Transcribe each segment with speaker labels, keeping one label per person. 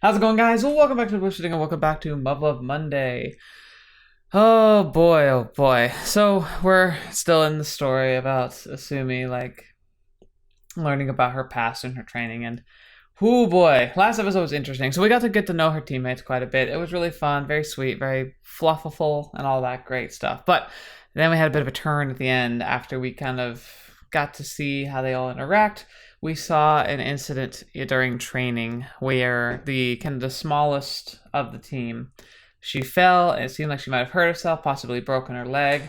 Speaker 1: How's it going, guys? Well, welcome back to TheBlueShifting and welcome back to Muv-Luv Monday. Oh boy, oh boy. So we're still in the story about Isumi, like learning about her past and her training, and oh boy, last episode was interesting. So we got to get to know her teammates quite a bit. It was really fun, very sweet, very fluffiful, and all that great stuff. But then we had a bit of a turn at the end after we kind of got to see how they all interact. We saw an incident during training where the smallest of the team, she fell and it seemed like she might have hurt herself, possibly broken her leg.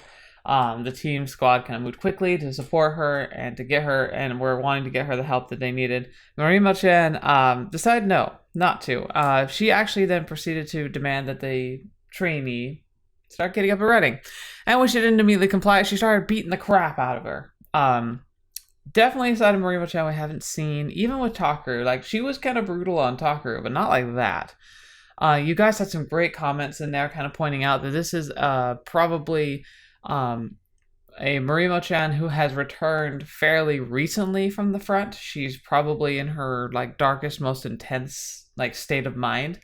Speaker 1: The team squad kind of moved quickly to support her and to get her, and were wanting to get her the help that they needed. Marimo-chan decided not to. She actually then proceeded to demand that the trainee start getting up and running. And when she didn't immediately comply, she started beating the crap out of her. Definitely a side of Marimo-chan we haven't seen, even with Takaru. Like, she was kind of brutal on Takaru, but not like that. You guys had some great comments in there kind of pointing out that this is probably a Marimo-chan who has returned fairly recently from the front. She's probably in her like darkest, most intense like state of mind.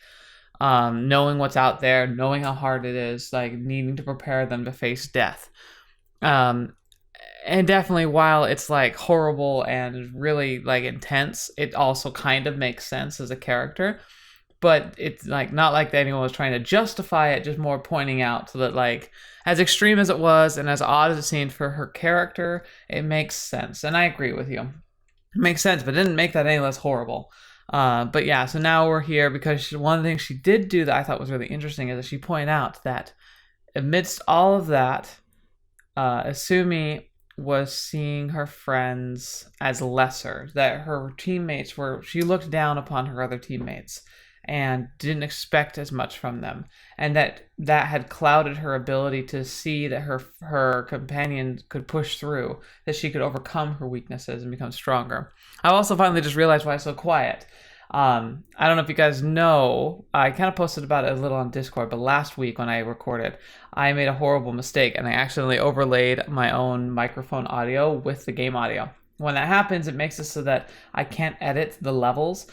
Speaker 1: Knowing what's out there, knowing how hard it is, like needing to prepare them to face death. And definitely, while it's like horrible and really like intense, it also kind of makes sense as a character. But it's like not like anyone was trying to justify it, just more pointing out so that like as extreme as it was and as odd as it seemed for her character, it makes sense. And I agree with you. It makes sense, but it didn't make that any less horrible. But yeah, so now we're here because one of the things she did do that I thought was really interesting is that she pointed out that amidst all of that, Isumi was seeing her friends as lesser, that her teammates were, she looked down upon her other teammates and didn't expect as much from them, and that had clouded her ability to see that her companion could push through, that she could overcome her weaknesses and become stronger. I also finally just realized why it's so quiet. I don't know if you guys know, I kind of posted about it a little on Discord, but last week when I recorded, I made a horrible mistake and I accidentally overlaid my own microphone audio with the game audio. When that happens, it makes it so that I can't edit the levels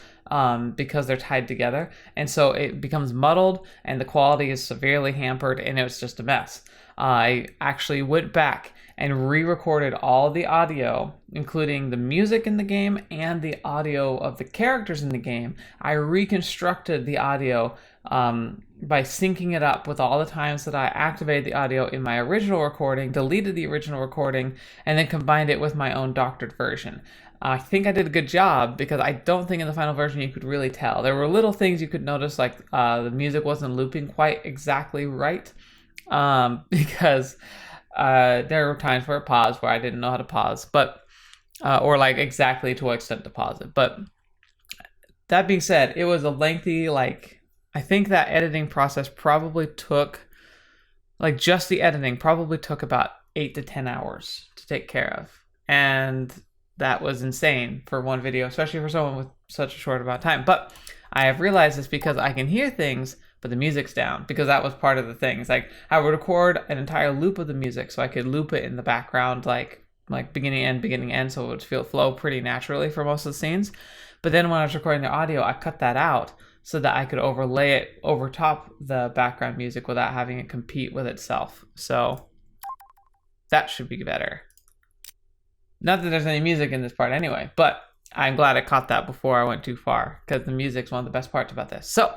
Speaker 1: because they're tied together. And so it becomes muddled and the quality is severely hampered and it was just a mess. I actually went back and re-recorded all the audio, including the music in the game and the audio of the characters in the game. I reconstructed the audio by syncing it up with all the times that I activated the audio in my original recording, deleted the original recording, and then combined it with my own doctored version. I think I did a good job because I don't think in the final version you could really tell. There were little things you could notice, like the music wasn't looping quite exactly right, because there were times where it paused where I didn't know how to pause, but or like exactly to what extent to pause it. But that being said, it was a lengthy, like, I think that editing process probably took, like just the editing probably took about 8 to 10 hours to take care of. And that was insane for one video, especially for someone with such a short amount of time. But I have realized this because I can hear things, but the music's down, because that was part of the thing. It's like I would record an entire loop of the music so I could loop it in the background, like beginning, end, so it would flow pretty naturally for most of the scenes. But then when I was recording the audio, I cut that out so that I could overlay it over top the background music without having it compete with itself. So that should be better. Not that there's any music in this part anyway, but I'm glad I caught that before I went too far, because the music's one of the best parts about this. So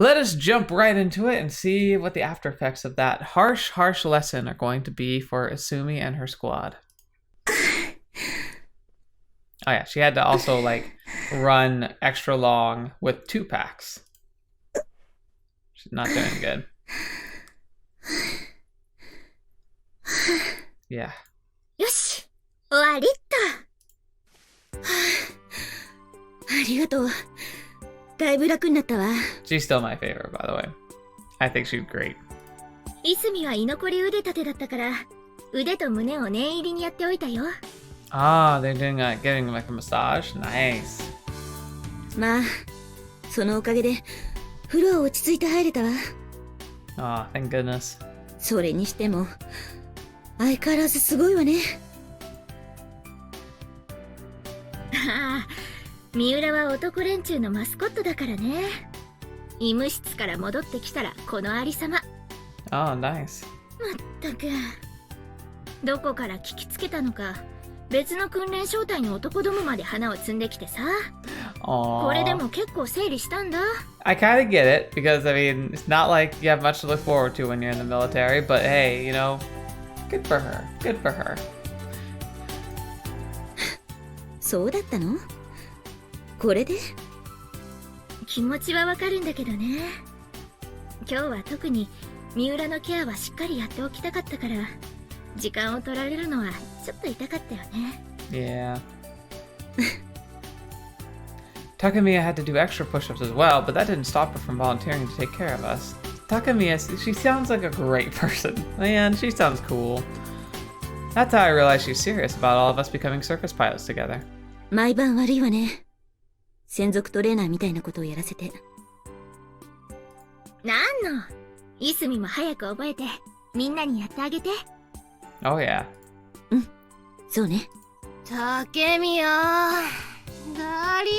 Speaker 1: let us jump right into it and see what the after effects of that harsh, harsh lesson are going to be for Isumi and her squad. Oh yeah, she had to also like run extra long with 2 packs. She's not doing good. Yeah.
Speaker 2: Yosh! 終わりっと。ありがとう。だいぶ楽になったわ。
Speaker 1: She's still my favorite, by the way. I think she's great.
Speaker 2: いすみは居残り腕立てだったから、腕と胸を念入りにやっておいたよ。
Speaker 1: Ah, they're doing getting like a massage. Nice.
Speaker 2: まあ、そのおかげで風呂は落ち着いて入れたわ。
Speaker 1: Ah, thank goodness.
Speaker 2: それにしても相変わらずすごいわね。ああ、三浦は男連中のマスコットだからね。医務室から戻ってきたらこのありさま。
Speaker 1: Oh, nice.
Speaker 2: まったくどこから聞きつけたのか、別の訓練小隊の男どもまで花を摘んできてさ。 これでも結構整理したんだ。
Speaker 1: I kind of get it, because, I mean, it's not like you have much to look forward to when you're in the military, but hey, you know, good for her. Good for her.
Speaker 2: そうだったの？これで？気持ちはわかるんだけどね。今日は特に三浦のケアはしっかりやっておきたかったから、時間を取られるのはちょっと痛かったよね。
Speaker 1: Yeah. Takemiya had to do extra push-ups as well, but that didn't stop her from volunteering to take care of us. Takemiya, she sounds like a great person. Man, she sounds cool. That's how I realized she's serious about all of us becoming circus pilots together.
Speaker 2: 毎晩悪いわね。専属トレーナーみたいなことをやらせて。なんの、いすみも早く覚えてみんなにやってあげて。
Speaker 1: Oh yeah.
Speaker 2: うん、そうね。
Speaker 3: 竹宮、ダリ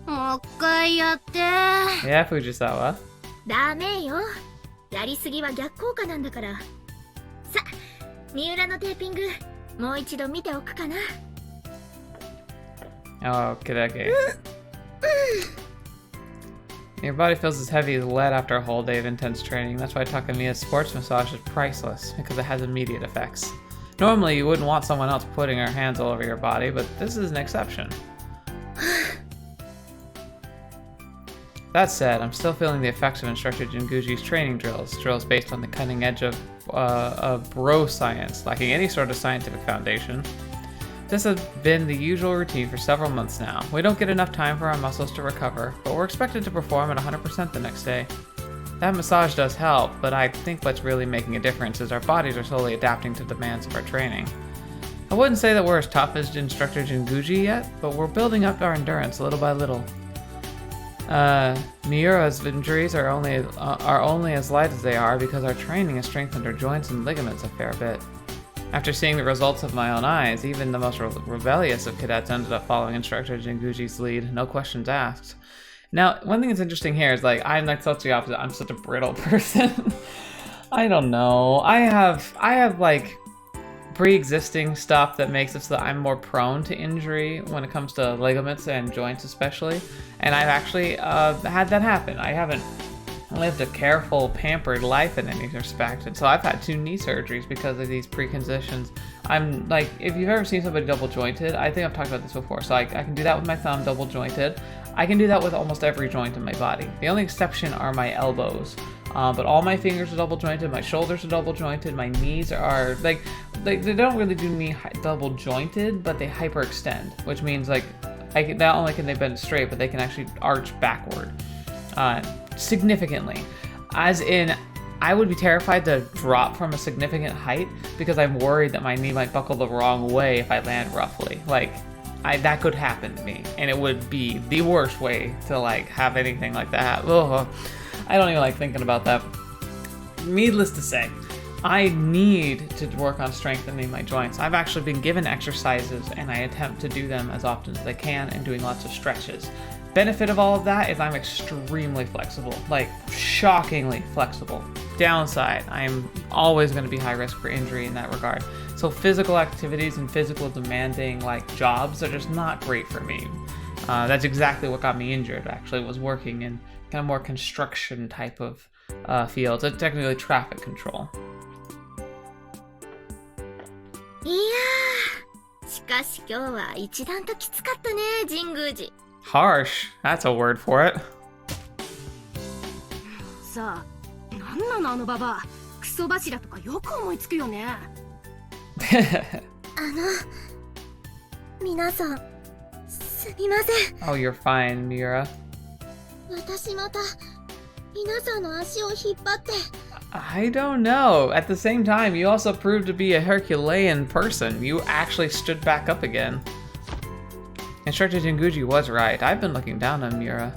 Speaker 3: ー、もう一回やって。
Speaker 1: Yeah, Fujisawa.
Speaker 2: ダメよ。やりすぎは逆効果なんだから。さ、三浦のテーピング、もう一度見ておくかな。
Speaker 1: Oh, okay. Your body feels as heavy as lead after a whole day of intense training. That's why Takemiya's sports massage is priceless, because it has immediate effects. Normally, you wouldn't want someone else putting their hands all over your body, but this is an exception. That said, I'm still feeling the effects of Instructor Jinguji's training drills based on the cutting edge of bro science, lacking any sort of scientific foundation. This has been the usual routine for several months now. We don't get enough time for our muscles to recover, but we're expected to perform at 100% the next day. That massage does help, but I think what's really making a difference is our bodies are slowly adapting to the demands of our training. I wouldn't say that we're as tough as Instructor Jinguji yet, but we're building up our endurance little by little. Miura's injuries are only as light as they are because our training has strengthened her joints and ligaments a fair bit. After seeing the results with my own eyes, even the most rebellious of cadets ended up following Instructor Jinguji's lead, no questions asked. Now, one thing that's interesting here is, like, I'm like such the opposite. I'm such a brittle person. I don't know. I have like pre-existing stuff that makes it so that I'm more prone to injury when it comes to ligaments and joints especially. And I've actually had that happen. I haven't lived a careful, pampered life in any respect, and so I've had 2 knee surgeries because of these preconditions. I'm like, if you've ever seen somebody double jointed, I think I've talked about this before, so I can do that with my thumb double jointed. I can do that with almost every joint in my body. The only exception are my elbows, but all my fingers are double jointed, my shoulders are double jointed, my knees are like they don't really do knee double jointed, but they hyperextend, which means like not only can they bend straight, but they can actually arch backward. Significantly, as in I would be terrified to drop from a significant height because I'm worried that my knee might buckle the wrong way if I land roughly. Like, that could happen to me, and it would be the worst way to like have anything like that. Ugh. I don't even like thinking about that. Needless to say, I need to work on strengthening my joints. I've actually been given exercises, and I attempt to do them as often as I can, and doing lots of stretches. Benefit of all of that is I'm extremely flexible, like shockingly flexible. Downside, I'm always going to be high risk for injury in that regard. So physical activities and physical demanding like jobs are just not great for me. That's exactly what got me injured, actually, was working in kind of more construction type of fields. It's technically traffic control.
Speaker 2: いやー、しかし今日は一段ときつかったね、神宮寺。
Speaker 1: Harsh. That's a word for it.
Speaker 3: さあ、なんなのあのババア、クソ柱とかよく思いつくよね。
Speaker 2: 皆さん、すみません。
Speaker 1: Oh, you're fine, Miura.
Speaker 2: 私また皆さんの足を引っ張って。
Speaker 1: I don't know. At the same time, you also proved to be a Herculean person. You actually stood back up again. Instructor Jinguji was right. I've been looking down on Miura.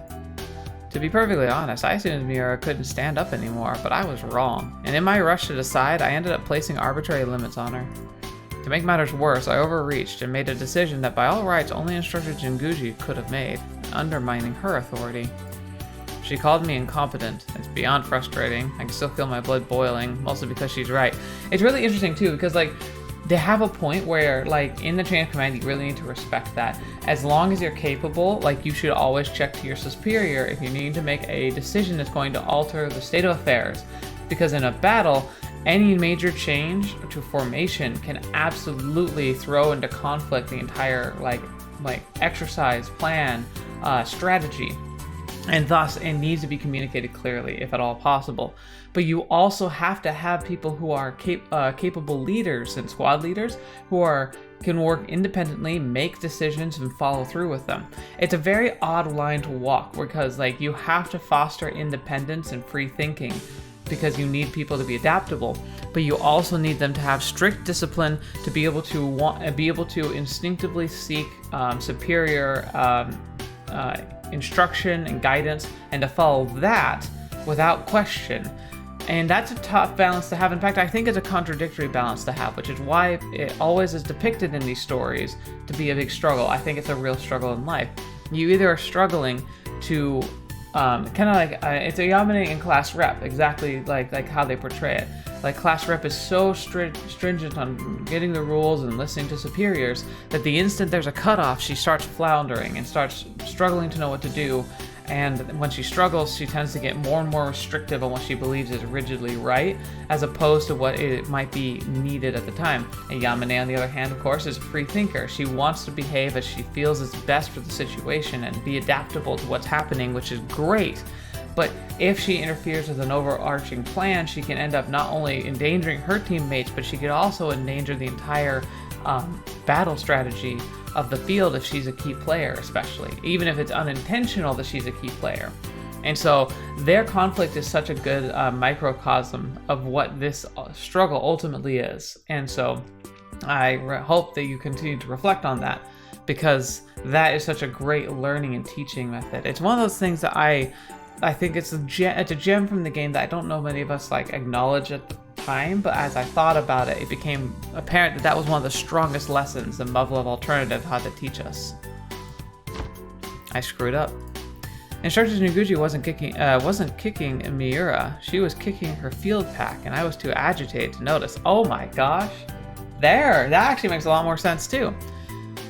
Speaker 1: To be perfectly honest, I assumed Miura couldn't stand up anymore, but I was wrong. And in my rush to decide, I ended up placing arbitrary limits on her. To make matters worse, I overreached and made a decision that by all rights only Instructor Jinguji could have made, undermining her authority. She called me incompetent. It's beyond frustrating. I can still feel my blood boiling, mostly because she's right. It's really interesting too, because like they have a point where like in the chain of command you really need to respect that. As long as you're capable, like you should always check to your superior if you need to make a decision that's going to alter the state of affairs. Because in a battle, any major change to formation can absolutely throw into conflict the entire like exercise, plan, strategy. And thus it needs to be communicated clearly if at all possible. But you also have to have people who are capable leaders and squad leaders who can work independently, make decisions, and follow through with them. It's a very odd line to walk because like you have to foster independence and free thinking because you need people to be adaptable, but you also need them to have strict discipline to be able to instinctively seek superior instruction and guidance, and to follow that without question. And that's a tough balance to have. In fact, I think it's a contradictory balance to have, which is why it always is depicted in these stories to be a big struggle. I think it's a real struggle in life. You either are struggling to kind of like it's a Yamane in Class Rep, exactly like how they portray it. Like Class Rep is so stringent on getting the rules and listening to superiors that the instant there's a cutoff, she starts floundering and starts struggling to know what to do. And when she struggles, she tends to get more and more restrictive on what she believes is rigidly right, as opposed to what it might be needed at the time. And Yamane, on the other hand, of course, is a free thinker. She wants to behave as she feels is best for the situation and be adaptable to what's happening, which is great. But if she interferes with an overarching plan, she can end up not only endangering her teammates, but she could also endanger the entire battle strategy of the field if she's a key player, especially, even if it's unintentional that she's a key player. And so their conflict is such a good microcosm of what this struggle ultimately is. And so I hope that you continue to reflect on that, because that is such a great learning and teaching method. It's one of those things that I think it's a gem from the game that I don't know many of us like acknowledge at the time, but as I thought about it, it became apparent that was one of the strongest lessons the Muv-Luv Alternative had to teach us. I screwed up. Instructor Noguchi wasn't kicking Miura. She was kicking her field pack, and I was too agitated to notice. Oh my gosh. That actually makes a lot more sense too.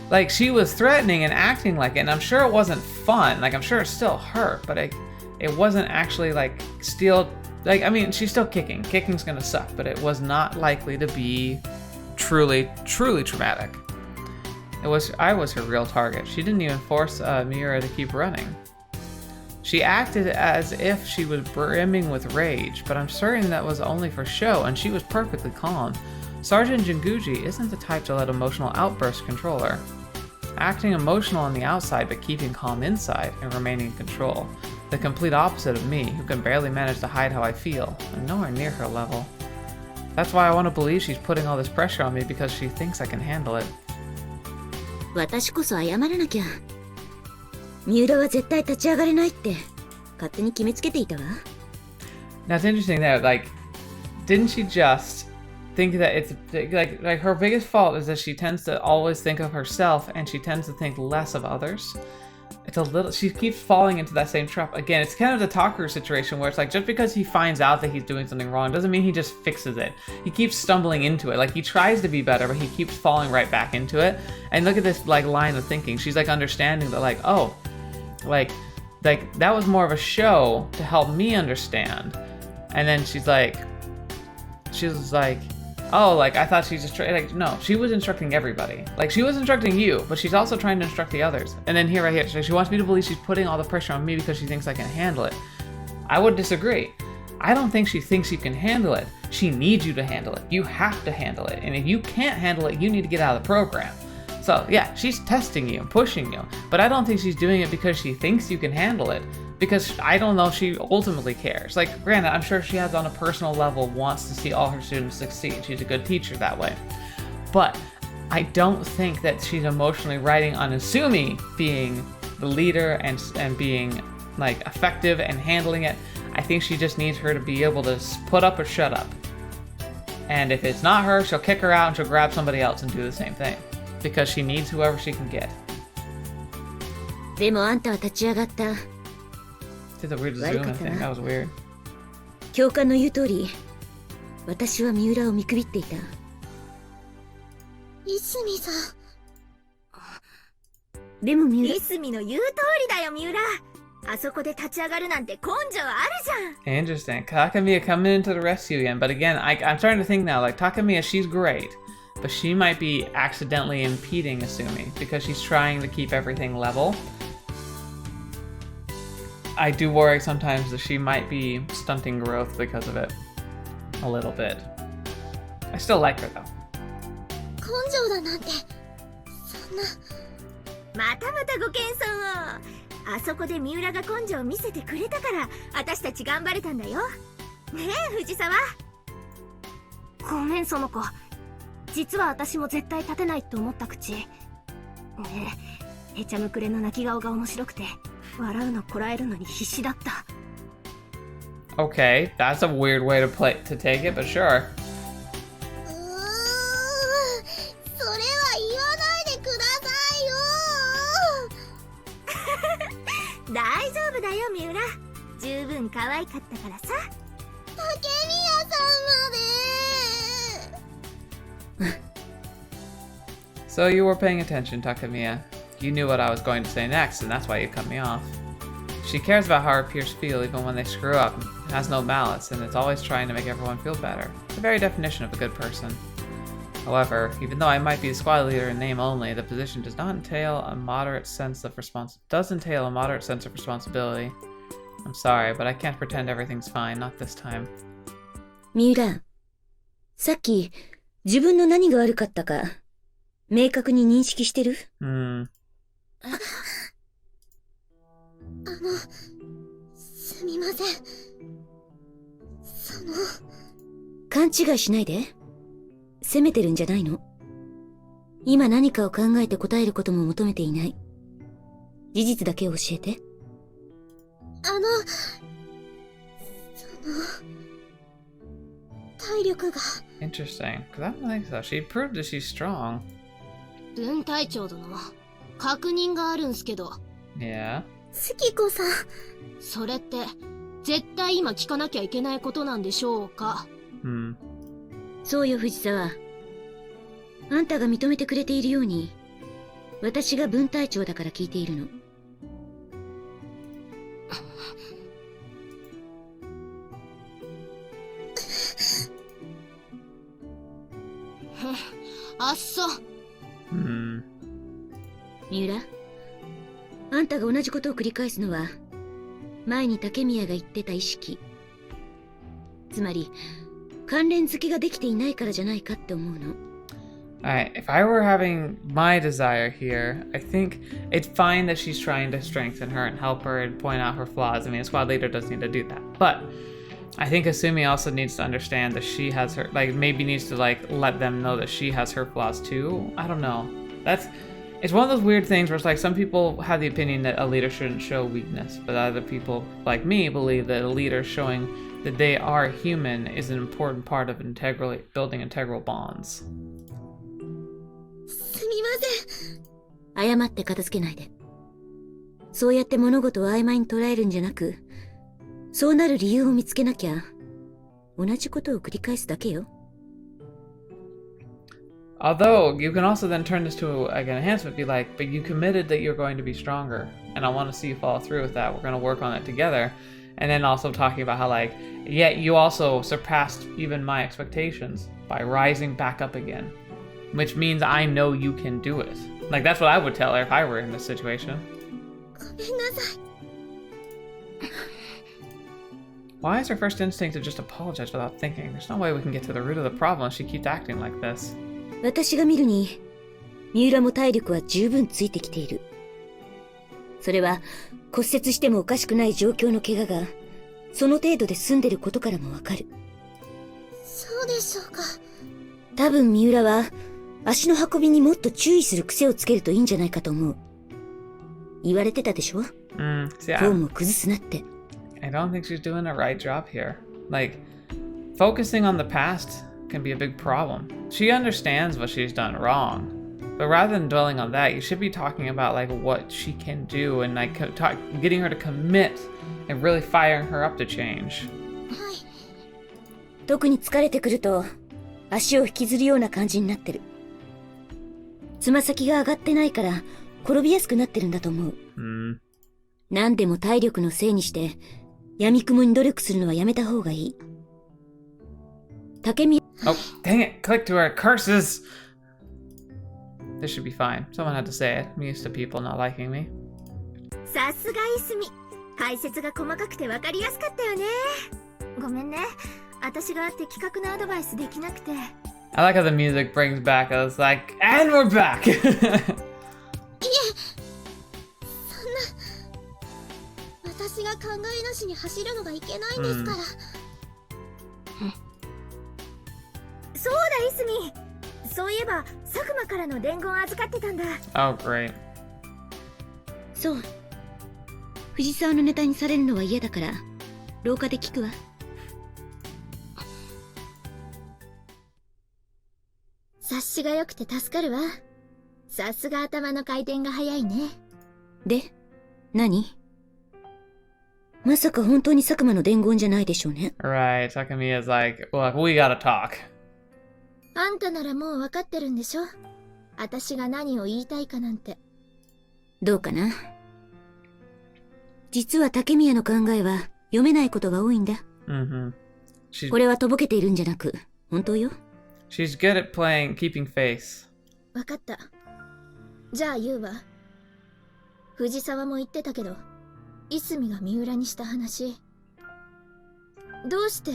Speaker 1: Like, she was threatening and acting like it, and I'm sure it wasn't fun. Like, I'm sure it still hurt, but it wasn't actually like like, I mean, she's still kicking. Kicking's gonna suck, but it was not likely to be truly traumatic. I was her real target. She didn't even force Miura to keep running. She acted as if she was brimming with rage, but I'm certain that was only for show, and she was perfectly calm. Sergeant Jinguji isn't the type to let emotional outbursts control her. Acting emotional on the outside, but keeping calm inside and remaining in control. The complete opposite of me, who can barely manage to hide how I feel. I'm nowhere near her level. That's why I want to believe she's putting all this pressure on me, because she thinks I can handle it.
Speaker 2: 私こそ謝らなきゃ。三浦は絶対立ち上がれないって勝手に決めつけていたわ。
Speaker 1: Now it's interesting that, like, didn't she just think that it's like her biggest fault is that she tends to always think of herself, and she tends to think less of others. It's a little, she keeps falling into that same trap. Again, it's kind of the Takaru situation where it's like, just because he finds out that he's doing something wrong doesn't mean he just fixes it. He keeps stumbling into it. Like, he tries to be better, but he keeps falling right back into it. And look at this like line of thinking. She's like understanding that, like, oh, like that was more of a show to help me understand. And then she's like, oh, like, I thought she's just like, no, she was instructing everybody. Like, she was instructing you, but she's also trying to instruct the others. And then right here, she wants me to believe she's putting all the pressure on me because she thinks I can handle it. I would disagree. I don't think she thinks you can handle it. She needs you to handle it. You have to handle it. And if you can't handle it, you need to get out of the program. So yeah, she's testing you and pushing you, but I don't think she's doing it because she thinks you can handle it, because I don't know if she ultimately cares. Like, granted, I'm sure she has on a personal level wants to see all her students succeed. She's a good teacher that way. But I don't think that she's emotionally riding on Isumi being the leader and being like effective and handling it. I think she just needs her to be able to put up or shut up. And if it's not her, she'll kick her out and she'll grab somebody else and do the same thing. Because she needs whoever she can get.
Speaker 2: でもあんたは立ち上がった。
Speaker 1: Did the weird zoom thing. That was weird.
Speaker 2: 教官の言う通り、私は三浦を見くびっていた。
Speaker 3: いすみさん。
Speaker 2: でも三浦。
Speaker 3: いすみの言う通りだよ、三浦。あそこで立ち上がるなんて根性あるじゃん。
Speaker 1: Interesting. Takemiya coming into the rescue again. But again, I'm starting to think now, like, Takemiya, she's great. But she might be accidentally impeding Isumi because she's trying to keep everything level. I do worry sometimes that she might be stunting growth because of it. A little bit. I still like her though.
Speaker 3: 根性だなんて、そんな。またまたご謙遜を。あそこで三浦が根性を見せてくれたから、私たち頑張れたんだよ。ねえ、藤沢。ごめん、その子。実は私も絶対立てないと思った口。ねえ、へちゃむくれの泣き顔が面白くて、笑うのこらえるのに必死だった。
Speaker 1: Okay, that's a weird way to take it, but sure.
Speaker 3: それは言わないでくださいよ。大丈夫だよ、三浦。十分可愛かったからさ。竹宮さんまで。
Speaker 1: So you were paying attention, Takemiya. You knew what I was going to say next, and that's why you cut me off. She cares about how her peers feel even when they screw up, has no malice, and is always trying to make everyone feel better. The very definition of a good person. However, even though I might be the squad leader in name only, the position does entail a moderate sense of responsibility. I'm sorry, but I can't pretend everything's fine, not this time.
Speaker 2: 三浦、さっき自分の何が悪かったか明確に認識してる？
Speaker 3: すみません。
Speaker 2: 勘違いしないで。責めてるんじゃないの。今何かを考えて答えることも求めていない。事実だけを教えて。
Speaker 3: 体力が。
Speaker 1: Interesting, because I don't think so. She proved that she's strong.
Speaker 3: 分隊長殿、確認があるんすけど。
Speaker 1: Yeah?
Speaker 3: 月子さん。それって、絶対今聞かなきゃいけないことなんでしょうか。
Speaker 2: そうよ、藤沢。あんたが認めてくれているように、私が分隊長だから聞いているの。
Speaker 3: あっそ。
Speaker 2: 三浦、あんたが同じことを繰り返すのは、前に竹宮が言ってた意識。つまり、関連付けができていないからじゃないかって思うの。
Speaker 1: Alright, if I were having my desire here, I think it's fine that she's trying to strengthen her and help her and point out her flaws. I mean, a squad leader does need to do that. But I think Isumi also needs to understand that she has her, like, maybe needs to, like, let them know that she has her flaws too. I don't know. It's one of those weird things where it's like some people have the opinion that a leader shouldn't show weakness, but other people, like me, believe that a leader showing that they are human is an important part of building integral bonds.
Speaker 3: すみません。
Speaker 2: 謝って片付けないで。そうやって物事を曖昧に捉えるんじゃなく、そうなる理由を見つけなきゃ、同じことを繰り返すだけよ。
Speaker 1: Although, you can also then turn this to like an enhancement, be like, but you committed that you're going to be stronger, and I want to see you follow through with that. We're going to work on it together. And then also talking about how, like, yet you also surpassed even my expectations by rising back up again. Which means I know you can do it. Like, that's what I would tell her if I were in this situation.
Speaker 3: ごめんなさい。
Speaker 1: Why is her first instinct to just apologize without thinking? There's no way we can get to the root of the problem if she keeps acting like this.
Speaker 2: 私が見るに、三浦も体力は十分ついてきている。それは骨折してもおかしくない状況の怪我が、その程度で済んでることからもわかる。
Speaker 3: そうでしょうか。
Speaker 2: 多分三浦は、足の運びにもっと注意する癖をつけるといいんじゃないかと思う。言われてたでしょ？Yeah. フォームを崩すなって。
Speaker 1: I don't think she's doing a right job here. Like, focusing on the past can be a big problem. She understands what she's done wrong, but rather than dwelling on that, you should be talking about like what she can do and like getting her to commit and really firing her up to change.
Speaker 2: はい。特に疲れてくると足を引きずるような感じになってる。つま先が上がってないから転びやすくなってるんだと思う。何でも体力のせいにして闇雲に努力するのはやめた方がいい。竹宮。
Speaker 1: Oh, dang it! Click to her curses. This should be fine. Someone had to say it. I'm used to people not liking me.
Speaker 3: さすがいすみ。解説が細かくて分かりやすかったよね。ごめんね。私が的確なアドバイスできなくて。
Speaker 1: I like how the music brings back. I was like, and we're back.
Speaker 3: いえ、そんな私が考えなしに走るのがいけないんですから。そうだいすみ。そういえば佐久間からの伝言預かってたんだ。
Speaker 1: Oh, great.
Speaker 2: そう。藤沢のネタにされるのは嫌だから廊下で聞くわ。
Speaker 3: 察しが良くて助かるわ。さすが頭の回転が早いね。
Speaker 2: で、何？まさか本当に佐久間の伝言じゃないでしょうね。
Speaker 1: Right, Takemiya's like, look, we gotta talk.
Speaker 3: あんたならもう分かってるんでしょ？私が何を言いたいかなんて。
Speaker 2: どうかな。実は竹宮の考えは読めないことが多いんだ。これはとぼけているんじゃなく、本当よ。
Speaker 1: She's good at keeping face.
Speaker 3: 分かった。じゃあ言うわ。藤沢も言ってたけど、いすみが三浦にした話。どうして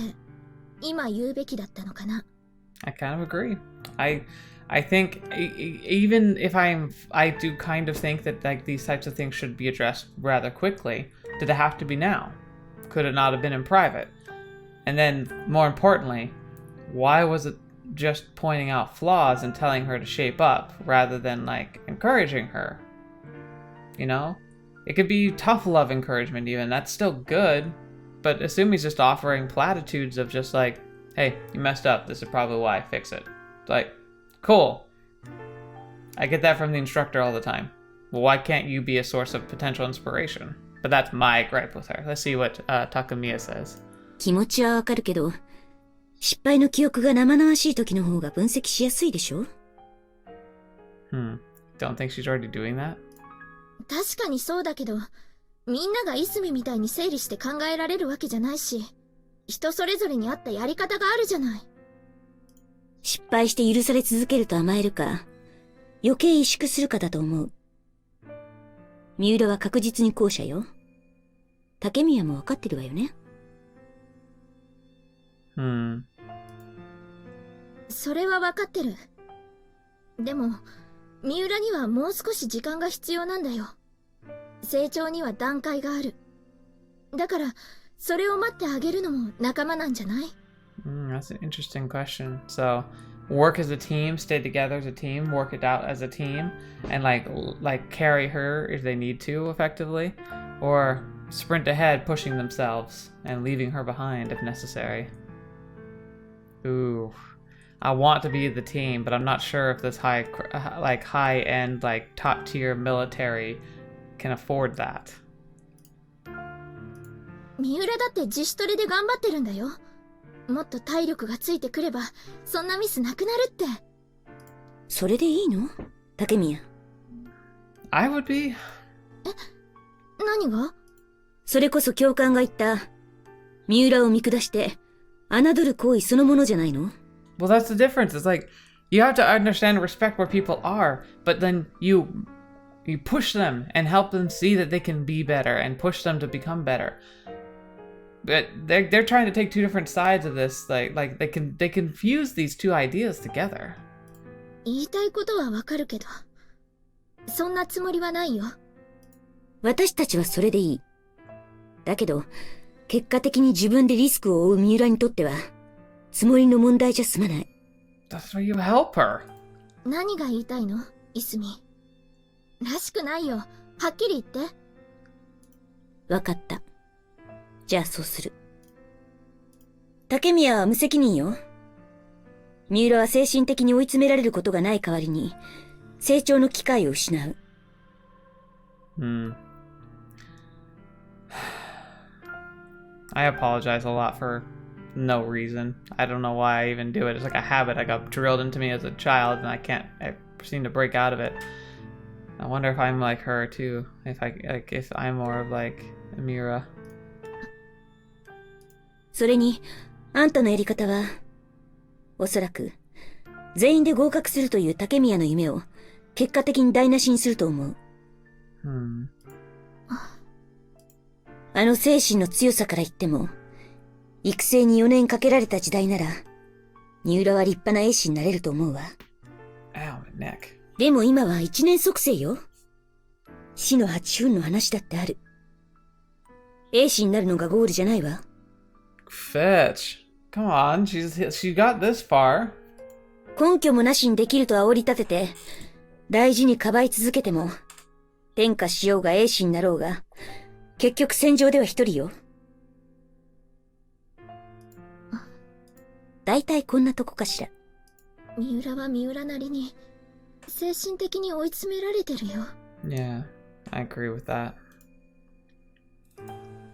Speaker 3: 今言うべきだったのかな。
Speaker 1: I kind of agree. I think even if I do kind of think that like these types of things should be addressed rather quickly. Did it have to be now? Could it not have been in private? And then, more importantly, why was it just pointing out flaws and telling her to shape up rather than like encouraging her? You know? It could be tough love encouragement even. That's still good. But Asumi's just offering platitudes of just like, hey, you messed up. This is probably why. Fix it. It's like, cool. I get that from the instructor all the time. Well, why can't you be a source of potential inspiration? But that's my gripe with her. Let's see what Takemiya says.
Speaker 2: 気持ちはわかるけど、失敗の記憶が生々しい時の方が分析しやすいでしょ？
Speaker 1: Don't think she's already doing that?
Speaker 3: 確かにそうだけど、みんながいすみみたいに整理して考えられるわけじゃないし、人それぞれに合ったやり方があるじゃない。
Speaker 2: 失敗して許され続けると甘えるか、余計萎縮するかだと思う。三浦は確実に後者よ。竹宮もわかってるわよね。
Speaker 3: それはわかってる。でも、三浦にはもう少し時間が必要なんだよ。成長には段階がある。だから、それを待ってあげるのも仲間なんじゃない？
Speaker 1: That's an interesting question. So, work as a team, stay together as a team, work it out as a team, and like carry her if they need to effectively, or sprint ahead, pushing themselves and leaving her behind if necessary. Ooh, I want to be the team, but I'm not sure if this high-end, like top-tier military can afford that.
Speaker 3: 三浦だって自主トレで頑張ってるんだよ。もっと体力がついてくれば、そんなミスなくなるって。
Speaker 2: それでいいの？竹宮。
Speaker 1: I would be.
Speaker 3: え、何が？
Speaker 2: それこそ教官が言った、三浦を見下して、侮る行為そのものじゃないの？
Speaker 1: Well, that's the difference. It's like, you have to understand and respect where people are, but then you push them and help them see that they can be better and push them to become better. But they're trying to take two different sides of this. Like they confuse these two ideas together.
Speaker 3: 言いたいことはわかるけど、そんなつもりはないよ。
Speaker 2: 私たちはそれでいい。だけど、結果的に自分でリスクを負う三浦にとっては、つもりの問題じゃ済まない。
Speaker 1: That's why you help her.
Speaker 3: 何が言いたいの？いすみ。らしくないよ。はっきり言って。
Speaker 2: わかった。じゃあそうする。竹宮は無責任よ。三浦は精神的に追い詰められることがない代わりに、成長の機会を失う。
Speaker 1: I apologize a lot for no reason. I don't know why I even do it. It's like a habit I got drilled into me as a child, and I seem to break out of it. I wonder if I'm like her too. If I'm more of like Amira.
Speaker 2: それに、あんたのやり方は、おそらく、全員で合格するという竹宮の夢を、結果的に台無しにすると思う。あの精神の強さから言っても、育成に4年かけられた時代なら、三浦は立派な英士になれると思うわ。でも今は1年促成よ。死の8分の話だってある。英士になるのがゴールじゃないわ。
Speaker 1: Fetch. Come on, she got this far.
Speaker 2: 根拠もなしにできると煽り立てて、大事にかばい続けても、天下しようが英士になろうが、結局戦場では一人よ。だいたいこんなとこかしら。
Speaker 3: 三浦は三浦なりに、精神的に追い詰められてるよ。
Speaker 1: Yeah, I agree with that.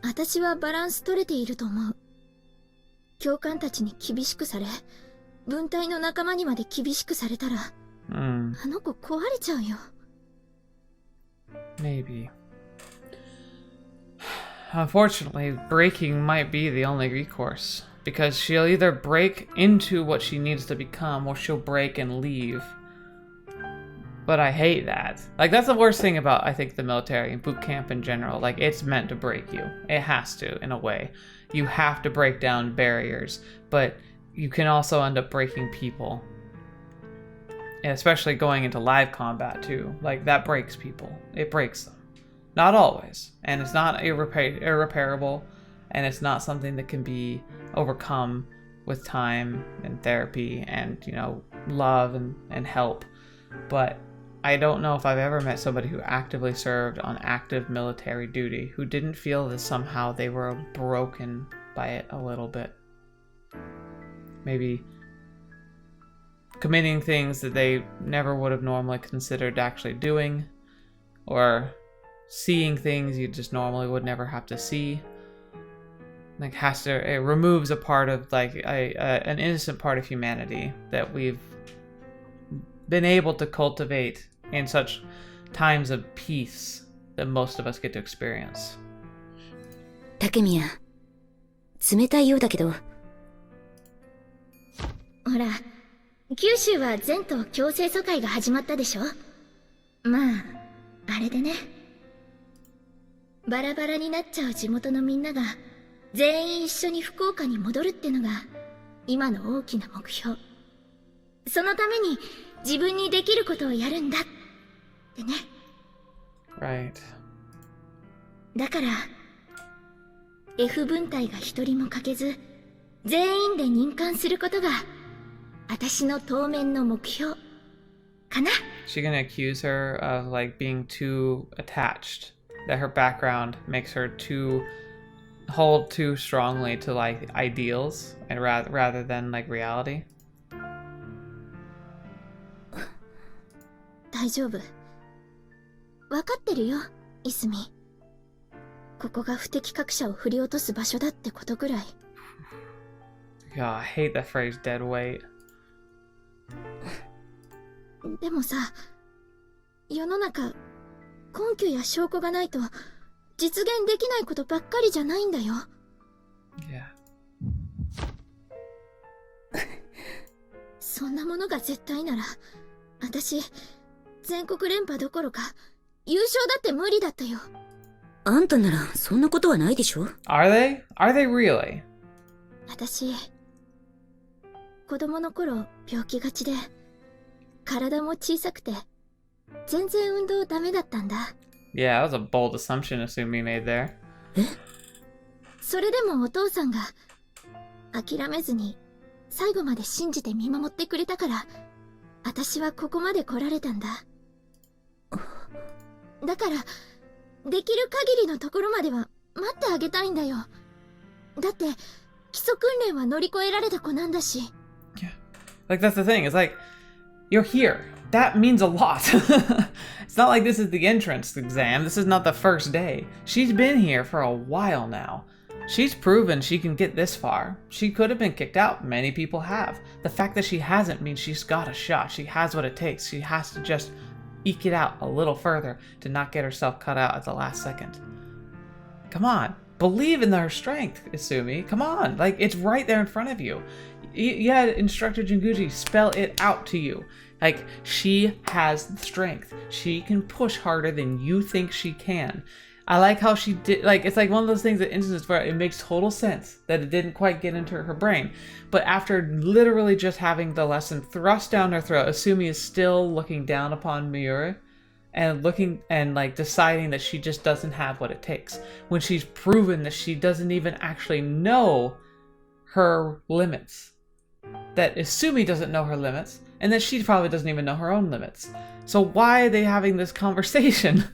Speaker 3: 私はバランス取れていると思う。教官たちに厳しくされ、分隊の仲間にまで厳しくされたら、あの子壊れちゃうよ。
Speaker 1: Maybe. Unfortunately, breaking might be the only recourse, because she'll either break into what she needs to become, or she'll break and leave. But I hate that. Like, that's the worst thing about, I think, the military and boot camp in general. Like, it's meant to break you. It has to, in a way. You have to break down barriers, but you can also end up breaking people. And especially going into live combat, too. Like, that breaks people. It breaks them. Not always. And it's not irreparable, and it's not something that can be overcome with time and therapy and, you know, love and help. But I don't know if I've ever met somebody who actively served on active military duty who didn't feel that somehow they were broken by it a little bit. Maybe committing things that they never would have normally considered actually doing, or seeing things you just normally would never have to see. Like, it removes a part of, like, an innocent part of humanity that we've been able to cultivate in such times of peace that most of us get to experience.
Speaker 2: 竹宮、冷たいようだけど。
Speaker 3: ほら、九州は全島強制疎開が始まったでしょ。まあ、あれでね。バラバラになっちゃう地元のみんなが全員一緒に福岡に戻るってのが今の大きな目標。そのために自分にできることをやるんだってね。
Speaker 1: Right.
Speaker 3: だから F 分隊が一人も欠けず全員で任官することが私の当面の目標かな。
Speaker 1: She gonna accuse her of, like, being too attached, that her background makes her hold too strongly to, like, ideals and rather than, like, reality.
Speaker 3: 大丈夫。分かってるよ、いすみ。ここが不適格者を振り落とす場所だってことぐらい。
Speaker 1: God, I hate that phrase, dead weight.
Speaker 3: でもさ、世の中、根拠や証拠がないと実現できないことばっかりじゃないんだよ。
Speaker 1: Yeah.
Speaker 3: そんなものが絶対なら、私、全国連覇どころか、優勝だって無理だったよ。
Speaker 2: あんたならそんなことはないでしょ？
Speaker 1: Are they? Are they really?
Speaker 3: 私、子供の頃病気がちで、体も小さくて、全然運動ダメだったんだ。
Speaker 1: Yeah, that was a bold assumption Isumi made there.
Speaker 3: それでもお父さんが諦めずに最後まで信じて見守ってくれたから、私はここまで来られたんだ。だからできる限りのところまでは待ってあげたいんだよ。だって基礎訓練は乗り越えられた子なんだし。
Speaker 1: Yeah. Like, that's the thing. It's like, you're here. That means a lot. It's not like this is the entrance exam. This is not the first day. She's been here for a while now. She's proven she can get this far. She could have been kicked out. Many people have. The fact that she hasn't means she's got a shot. She has what it takes. She has to just eke it out a little further to not get herself cut out at the last second. Come on. Believe in her strength, Isumi. Come on. Like, it's right there in front of you. You had Instructor Jinguji spell it out to you. Like, she has strength. She can push harder than you think she can. I like how she did, like, it's like one of those things that instances where it makes total sense that it didn't quite get into her brain. But after literally just having the lesson thrust down her throat, Isumi is still looking down upon Miura and looking and like deciding that she just doesn't have what it takes. When she's proven that she doesn't even actually know her limits. That Isumi doesn't know her limits, and that she probably doesn't even know her own limits. So why are they having this conversation?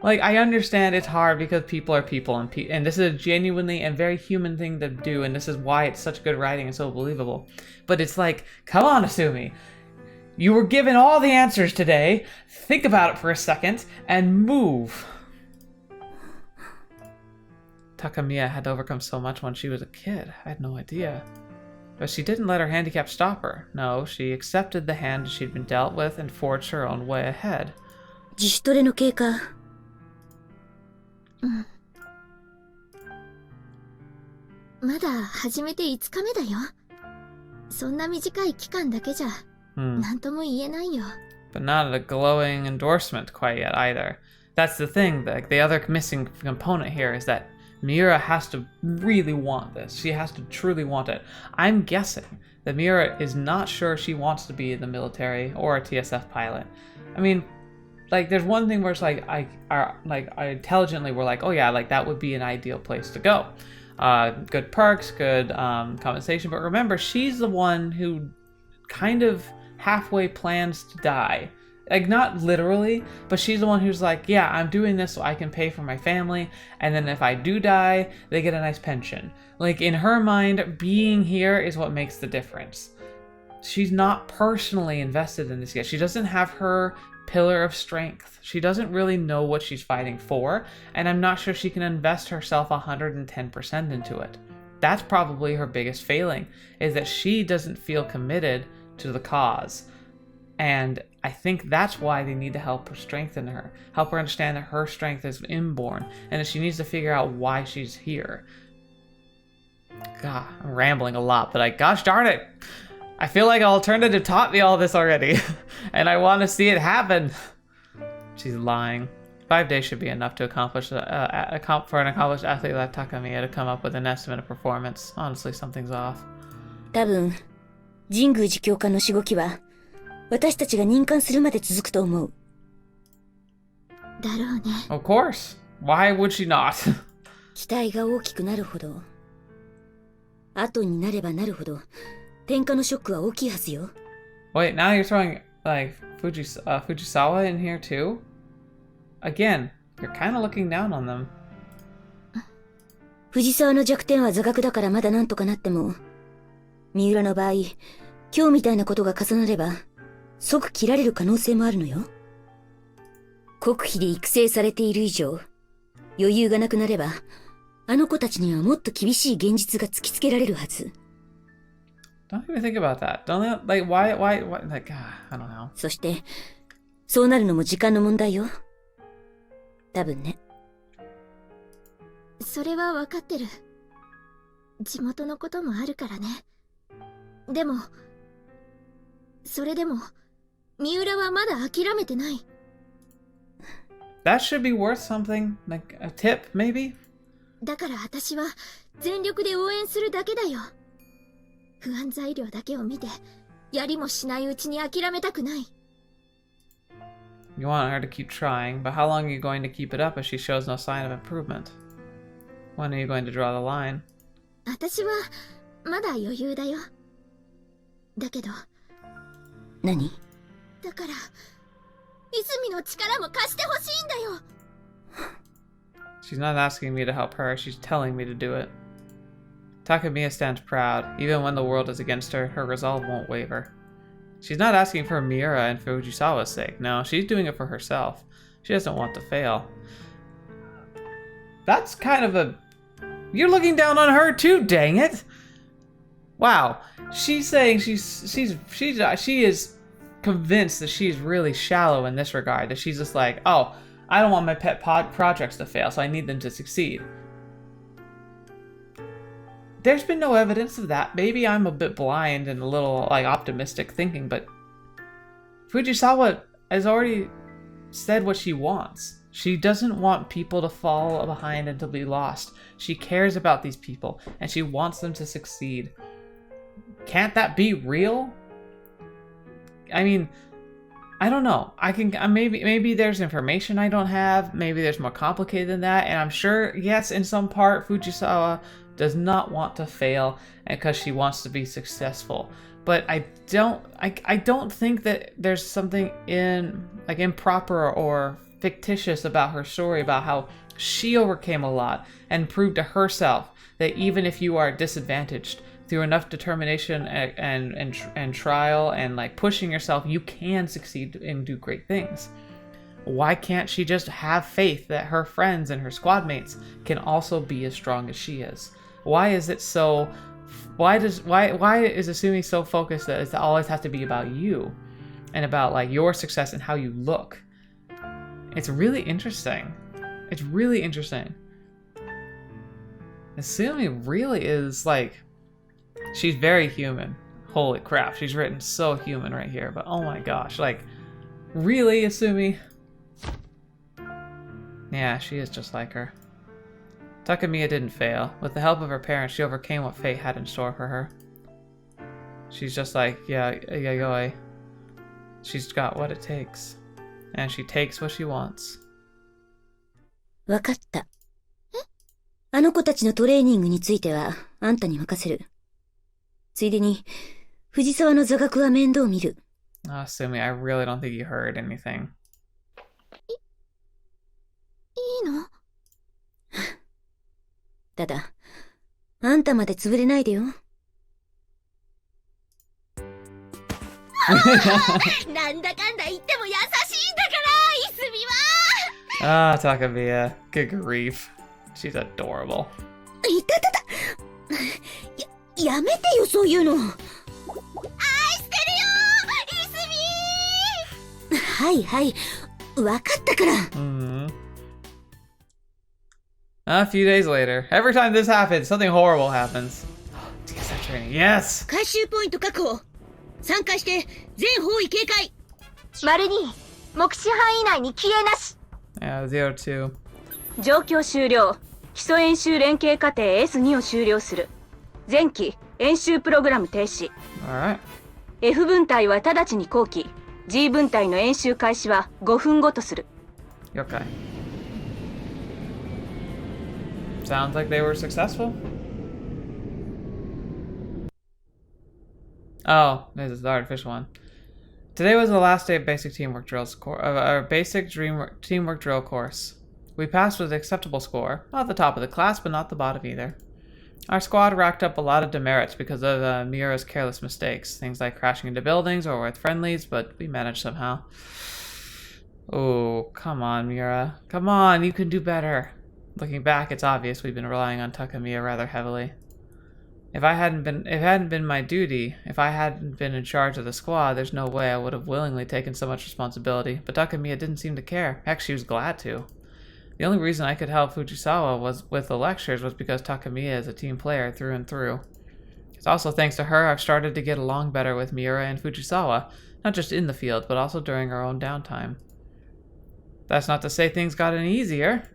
Speaker 1: Like, I understand it's hard because people are people, and this is a genuinely and very human thing to do, and this is why it's such good writing and so believable. But it's like, come on, Isumi. You were given all the answers today. Think about it for a second, and move. Takemiya had to overcome so much when she was a kid. I had no idea. But she didn't let her handicap stop her. No, she accepted the hand she'd been dealt with and forged her own way ahead.
Speaker 2: 自主トレの経過。
Speaker 3: まだ始めて5日目だよ。そんな短い期間だけじゃ、なんとも言えないよ。
Speaker 1: But not a glowing endorsement quite yet either. That's the thing, the other missing component here is that Miura has to really want this. She has to truly want it. I'm guessing that Miura is not sure she wants to be in the military or a TSF pilot. I mean, like, there's one thing where it's like, I intelligently we're like, oh yeah, like that would be an ideal place to go. Good perks, good compensation. But remember, she's the one who kind of halfway plans to die. Like, not literally, but she's the one who's like, yeah, I'm doing this so I can pay for my family, and then if I do die, they get a nice pension. Like, in her mind, being here is what makes the difference. She's not personally invested in this yet. She doesn't have her pillar of strength. She doesn't really know what she's fighting for, and I'm not sure she can invest herself 110% into it. That's probably her biggest failing, is that she doesn't feel committed to the cause. And I think that's why they need to help her strengthen her. Help her understand that her strength is inborn and that she needs to figure out why she's here. God, I'm rambling a lot, but gosh darn it. I feel like Alternative taught me all this already. And I want to see it happen. She's lying. 5 days should be enough to accomplish for an accomplished athlete like Takemiya to come up with an estimate of performance. Honestly, something's off.
Speaker 2: 多分、神宮寺教官のしごきは、私たちが任官するまで続くと思う。
Speaker 3: だろうね。
Speaker 1: Of course. Why would she not?
Speaker 2: 期待が大きくなるほど、後になればなるほど、天下のショックは大きいはずよ。
Speaker 1: Wait, now you're throwing, like, Fujisawa in here too? Again, you're kind of looking down on them.
Speaker 2: 藤沢の弱点は座学だからまだなんとかなっても、三浦の場合、今日みたいなことが重なれば、即切られる可能性もあるのよ。国費で育成されている以上、余裕がなくなれば、あの子たちにはもっと厳しい現実が突きつけられるはず。
Speaker 1: Don't even think about that. Don't they, like, why, like, I don't know.
Speaker 2: そして、そうなるのも時間の問題よ。多分ね。
Speaker 3: それは分かってる。地元のこともあるからね。でも、それでも、三浦はまだ諦めてない。
Speaker 1: That should be worth something, like a tip, maybe?
Speaker 3: だから私は全力で応援するだけだよ。不安材料だけを見て、やりもしないうちに諦めたくない。
Speaker 1: You want her to keep trying, but how long are you going to keep it up if she shows no sign of improvement? When are you going to draw the line?
Speaker 3: 私はまだ余裕だよ。だけど。
Speaker 2: 何？
Speaker 3: だから、泉の力も貸してほしいんだよ。
Speaker 1: She's not asking me to help her, she's telling me to do it. Takemiya stands proud. Even when the world is against her, her resolve won't waver. She's not asking for Miura and Fujisawa's sake. No, she's doing it for herself. She doesn't want to fail. That's kind of a You're looking down on her too, dang it! Wow, she's saying she is convinced that she's really shallow in this regard. That she's just like, oh, I don't want my pet projects to fail, so I need them to succeed. There's been no evidence of that. Maybe I'm a bit blind and a little like optimistic thinking, but Fujisawa has already said what she wants. She doesn't want people to fall behind and to be lost. She cares about these people and she wants them to succeed. Can't that be real? I mean, I don't know. Maybe there's information I don't have. Maybe there's more complicated than that. And I'm sure, yes, in some part, Fujisawa does not want to fail because she wants to be successful. But I don't think that there's something improper or fictitious about her story, about how she overcame a lot and proved to herself that even if you are disadvantaged, through enough determination and trial and like pushing yourself, you can succeed and do great things. Why can't she just have faith that her friends and her squad mates can also be as strong as she is? Why is it so? Why is Isumi so focused that it always has to be about you and about like your success and how you look? It's really interesting. It's really interesting. Isumi really is like, she's very human. Holy crap, she's written so human right here, but oh my gosh, like, really, Isumi? Yeah, she is just like her. Takemiya didn't fail. With the help of her parents, she overcame what fate had in store for her. She's just like, yeah, she's got what it takes. And she takes what she wants.
Speaker 2: わかった。あの子たちのトレーニングについては、あんたに任せる。ついでに、藤沢の座学は面倒見る。
Speaker 1: Sumi, I really don't think you heard anything.
Speaker 3: いいの？
Speaker 2: ただ、あんたまで潰れないでよ。
Speaker 3: なんだかんだ言っても優しいんだから、イスミは。
Speaker 1: Takemiya. Good grief. She's adorable.
Speaker 2: いたたた。やめてよ、そういうの。愛してるよ、イスミ。はいはい、わかったから。
Speaker 1: A few days later. Every time this happens, something horrible happens. TSF training, yes!
Speaker 2: 回収ポイント確保。参加して全方位警戒。
Speaker 3: 丸2、目視範囲内に消えなし。
Speaker 1: Yeah, 02.
Speaker 4: 状況終了。基礎演習連携過程 S2 を終了する。前期演習プログラム停止。
Speaker 1: Alright.
Speaker 4: F 分隊は直ちに降機。G 分隊の演習開始は5分後とする。
Speaker 1: Okay. Sounds like they were successful. Oh, this is the artificial one. Today was the last day of basic teamwork drills our basic teamwork drill course. We passed with an acceptable score. Not the top of the class, but not the bottom either. Our squad racked up a lot of demerits because of Miura's careless mistakes. Things like crashing into buildings or with friendlies, but we managed somehow. Oh, come on, Miura. Come on, you can do better. Looking back, it's obvious we've been relying on Takemiya rather heavily. If it hadn't been my duty, if I hadn't been in charge of the squad, there's no way I would have willingly taken so much responsibility. But Takemiya didn't seem to care. Heck, she was glad to. The only reason I could help Fujisawa with the lectures was because Takemiya is a team player through and through. It's also thanks to her I've started to get along better with Miura and Fujisawa, not just in the field, but also during our own downtime. That's not to say things got any easier.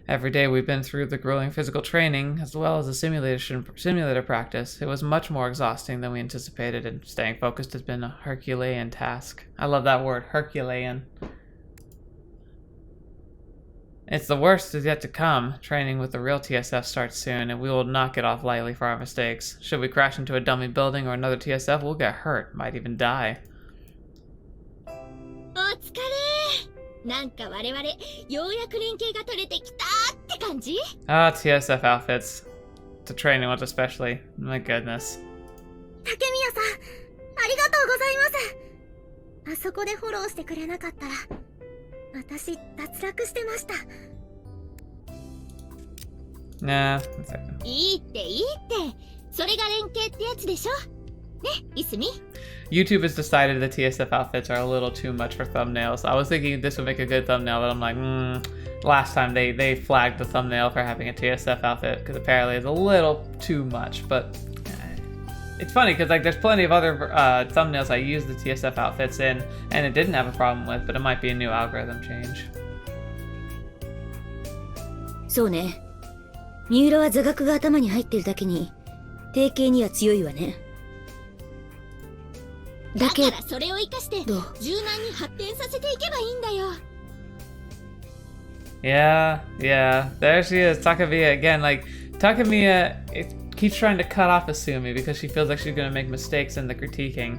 Speaker 1: Every day we've been through the grueling physical training, as well as the simulator practice. It was much more exhausting than we anticipated, and staying focused has been a Herculean task. I love that word, Herculean. It's the worst is yet to come. Training with the real TSF starts soon, and we will not get off lightly for our mistakes. Should we crash into a dummy building or another TSF, we'll get hurt, might even die.
Speaker 3: お疲れ。なんか我々ようやく連携が取れてきたって感じ？
Speaker 1: TSF outfits. To training ones especially. My goodness.
Speaker 3: 竹宮さん、ありがとうございます。あそこでフォローしてくれなかったら、私脱落してました。
Speaker 1: Nah.
Speaker 3: いいっていいって。それが連携ってやつでしょ。ね、いすみ。
Speaker 1: YouTube has decided the TSF outfits are a little too much for thumbnails. I was thinking this would make a good thumbnail, but I'm like, last time they flagged the thumbnail for having a TSF outfit because apparently it's a little too much. But it's funny because like there's plenty of other thumbnails I use the TSF outfits in and it didn't have a problem with, but it might be a new algorithm change.
Speaker 2: そうね。三浦は座学が頭に入ってるだけに定型には強いわね。
Speaker 3: だからそれを生かして柔軟に発展させていけばいいんだよ。
Speaker 1: Yeah, there she is, Takemiya again. Like Takemiya, it keeps trying to cut off Isumi because she feels like she's gonna make mistakes in the critiquing.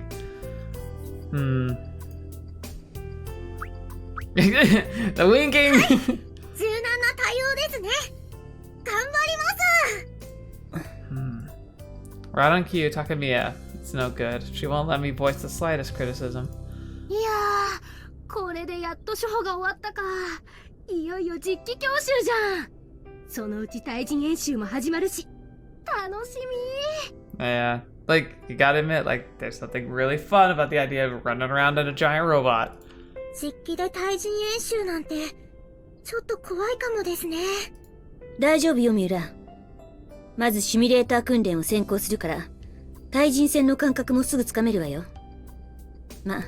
Speaker 1: The winking.
Speaker 3: 柔軟な対応ですね。頑張ります。
Speaker 1: Right on cue, Takemiya. It's no good. She won't let me voice the slightest criticism.
Speaker 3: いやー、これでやっと初歩が終わったか。いよいよ実機教習じゃん。そのうち対人演習も始まるし、楽しみ。
Speaker 1: Yeah, like you gotta admit, like there's something really fun about the idea of running around in a giant robot.
Speaker 3: 実機で対人演習なんてちょっと怖いかもですね。
Speaker 2: 大丈夫よ、三浦。まずシミュレーター訓練を先行するから、対人戦の感覚もすぐつかめるわよ。まあ、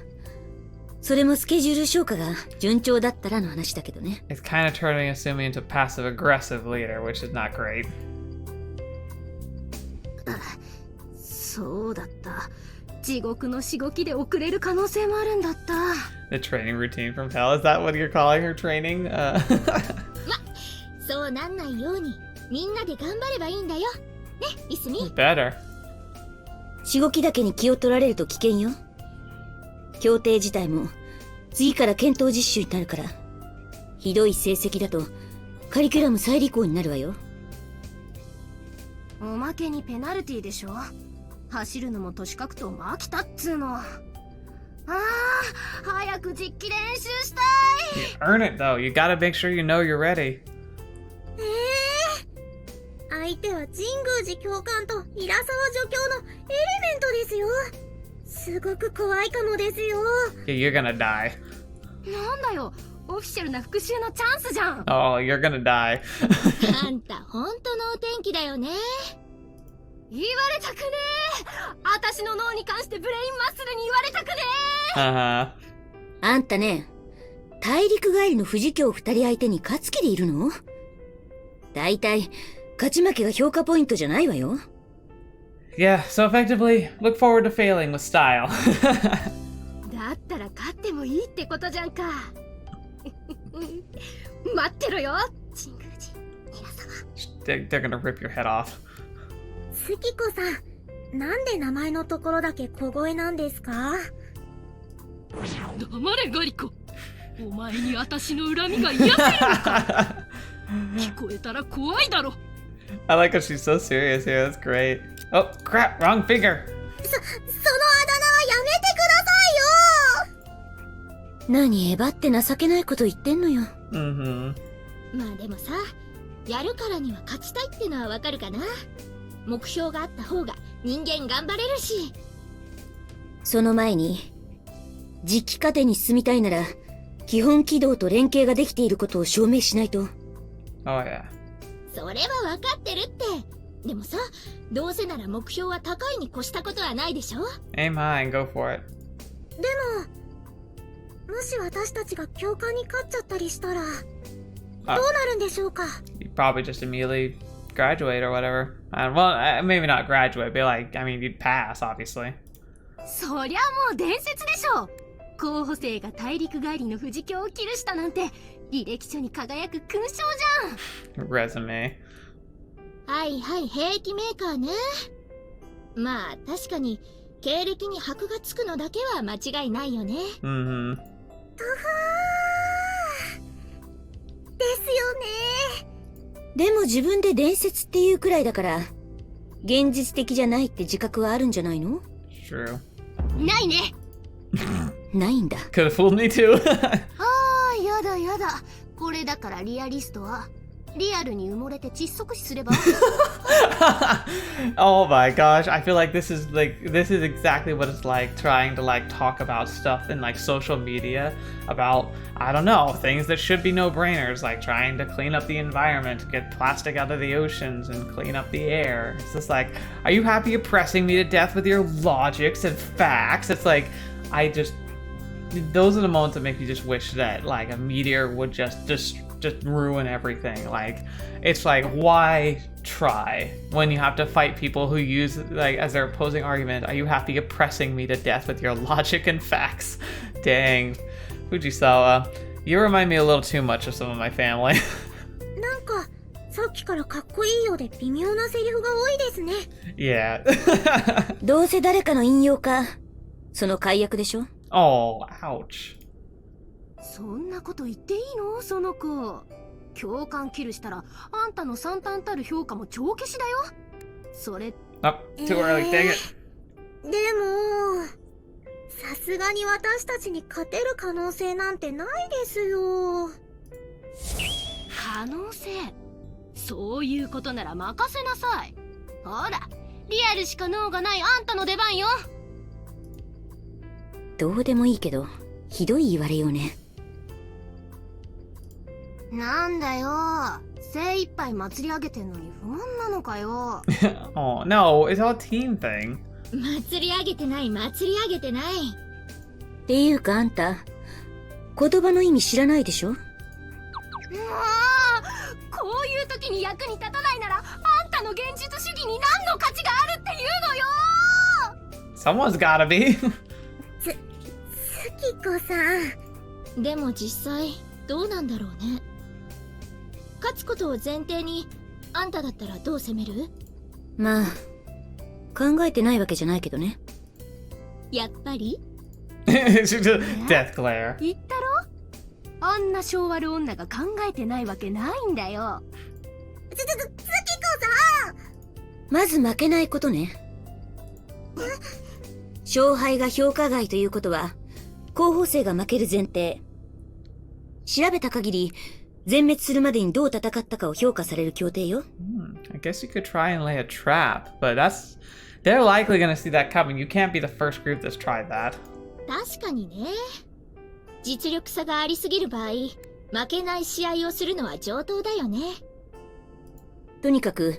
Speaker 2: それもスケジュール消化が順調だったらの話だけどね。
Speaker 1: It's kind of turning Asumi into a passive-aggressive leader, which is not great.
Speaker 3: そうだった。地獄のしごきで遅れる可能性もあるんだった。
Speaker 1: The training routine from hell, is that what you're calling her training?
Speaker 3: そうなんないようにみんなで頑張ればいいんだよ。ね、いすみ。
Speaker 1: Better.
Speaker 2: しごきだけに気を取られると危険よ。協定自体も次から検討実習になるから、ひどい成績だとカリキュラム再履行になるわよ。
Speaker 3: おまけにペナルティでしょ。走るのも年格闘も飽きたっつーの。早く実機練習したい。
Speaker 1: You earn it though. You gotta make sure you know you're ready.
Speaker 3: 相手は神宮寺教官と平沢助教のエレメントですよ。すごく怖いかもですよ。
Speaker 1: Yeah, you're gonna die.
Speaker 3: なんだよ、オフィシャルな復讐のチャンスじゃん。
Speaker 1: Oh, you're gonna die.
Speaker 3: あんた本当のお天気だよね。言われたくねえ。私の脳に関してブレインマッスルに言われたくね
Speaker 1: え。
Speaker 2: あんたね、大陸帰りの富士教二人相手に勝つ気でいるの？だいたい勝ち負けが評価ポイントじゃないわよ。
Speaker 1: Yeah, so effectively, look forward to failing with style.
Speaker 3: だったら勝ってもいいってことじゃんか。待ってろよ、神宮寺平沢。
Speaker 1: They're gonna rip your head off.
Speaker 3: 月子さん、なんで名前のところだけ小声なんですか？
Speaker 5: 黙れガリコ。お前に私の恨みが癒せるのか。聞こえたら怖いだろ。
Speaker 1: I like how she's so serious here. That's great. Oh, crap! Wrong finger!
Speaker 3: そのあだ名はやめてくださいよ。
Speaker 2: 何えばって情けないこと言ってんのよ。
Speaker 1: Mm-hmm.
Speaker 3: まあでもさ、やるからには勝ちたいってのはわかるかな。目標があった方が人間頑張れるし。
Speaker 2: その前に、実機過程に進みたいなら、基本軌道と連携ができていることを証明しないと。
Speaker 1: Oh, yeah.
Speaker 3: それは分かってるって。でもさ、どうせなら目標は高いに越したことはないでしょ。
Speaker 1: Aim high and go for it.
Speaker 3: でも、もし私たちが教官に勝っちゃったりしたら、どうなるんでしょうか。
Speaker 1: You'd probably just immediately graduate or whatever. Well, maybe not graduate, but like, I mean, you'd pass, obviously.
Speaker 3: そりゃもう伝説でしょ。候補生が大陸帰りの富士教を記したなんて履歴書に輝く勲章じゃん。
Speaker 1: Resume.
Speaker 3: はいはい、兵器メーカーね。まあ確かに経歴に箔がつくのだけは間違いないよね。
Speaker 1: Mm-hmm.
Speaker 3: ですよね。
Speaker 2: でも自分で伝説っていうくらいだから、現実的じゃないって自覚はあるんじゃないの？
Speaker 1: True.
Speaker 3: ないね。
Speaker 2: ないんだ。
Speaker 1: Could have fooled me too.
Speaker 3: やだやだ。これだからリアリストはリアルに埋もれて窒息死すれば。
Speaker 1: Oh my gosh, I feel like this is exactly what it's like trying to like talk about stuff in like social media about, I don't know, things that should be no-brainers, like trying to clean up the environment, get plastic out of the oceans and clean up the air. It's just like, are you happy oppressing me to death with your logics and facts? It's like, those are the moments that make you just wish that like a meteor would just ruin everything. Like, it's like, why try when you have to fight people who use like as their opposing argument, are you happy oppressing me to death with your logic and facts? Dang, Fujisawa, you remind me a little too much of some of my family.
Speaker 3: なんかさっきからかっこいいようで微妙なセリフが多いですね。
Speaker 1: Yeah.
Speaker 2: どうせ誰かの引用か、その解約でしょ。
Speaker 1: Oh, ouch.
Speaker 5: そんなこと言っていいのその子。共感キルしたらあんたの惨憺たる評価も帳消しだよ。それ
Speaker 1: Oh, too early, dang it.
Speaker 3: でもさすがに私たちに勝てる可能性なんてないですよ。
Speaker 5: 可能性、そういうことなら任せなさい。ほら、リアルしか脳がないあんたの出番よ。
Speaker 2: どうでもいいけど、ひどい言われようね。
Speaker 3: なんだよ、精一杯祭り上げてんのに不満なのかよ。
Speaker 1: Oh, no, it's all a team thing.
Speaker 3: 祭り上げてない、祭り上げてない。
Speaker 2: っていうかあんた、言葉の意味知らないでしょ。
Speaker 5: もうこういう時に役に立たないならあんたの現実主義に何の価値があるっていうのよ。
Speaker 1: Someone's gotta be.
Speaker 3: 月子さん。でも実際どうなんだろうね。勝つことを前提にあんただったらどう攻める？
Speaker 2: まあ考えてないわけじゃないけどね。
Speaker 3: やっぱり
Speaker 1: Death glare.
Speaker 5: 言ったろ、あんな性悪女が考えてないわけないんだよ。
Speaker 3: 月子さん。
Speaker 2: まず負けないことね。勝敗が評価外ということは候補生が負ける前提。調べた限り全滅するまでにどう戦ったかを評価される協定よ。
Speaker 1: I guess you could try and lay a trap, but they're likely gonna see that coming. You can't be the first group that's tried that.
Speaker 3: 確かにね。実力差がありすぎる場合、負けない試合をするのは上等だよね。
Speaker 2: とにかく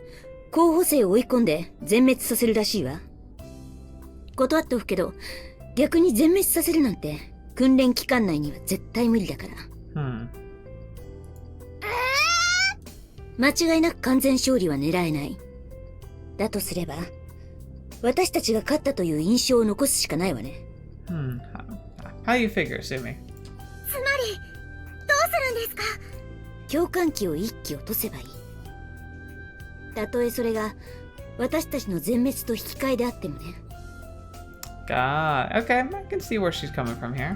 Speaker 2: 候補生を追い込んで全滅させるらしいわ。断っておくけど、逆に全滅させるなんて訓練期間内には絶対無理だから。間違いなく完全勝利は狙えない。だとすれば私たちが勝ったという印象を残すしかないわね。
Speaker 1: How do you figure, Sumi?
Speaker 3: つまりどうするんですか？
Speaker 2: 共感機を一機落とせばいい。たとえそれが私たちの全滅と引き換えであってもね。
Speaker 1: God, okay, I can see where she's coming from here.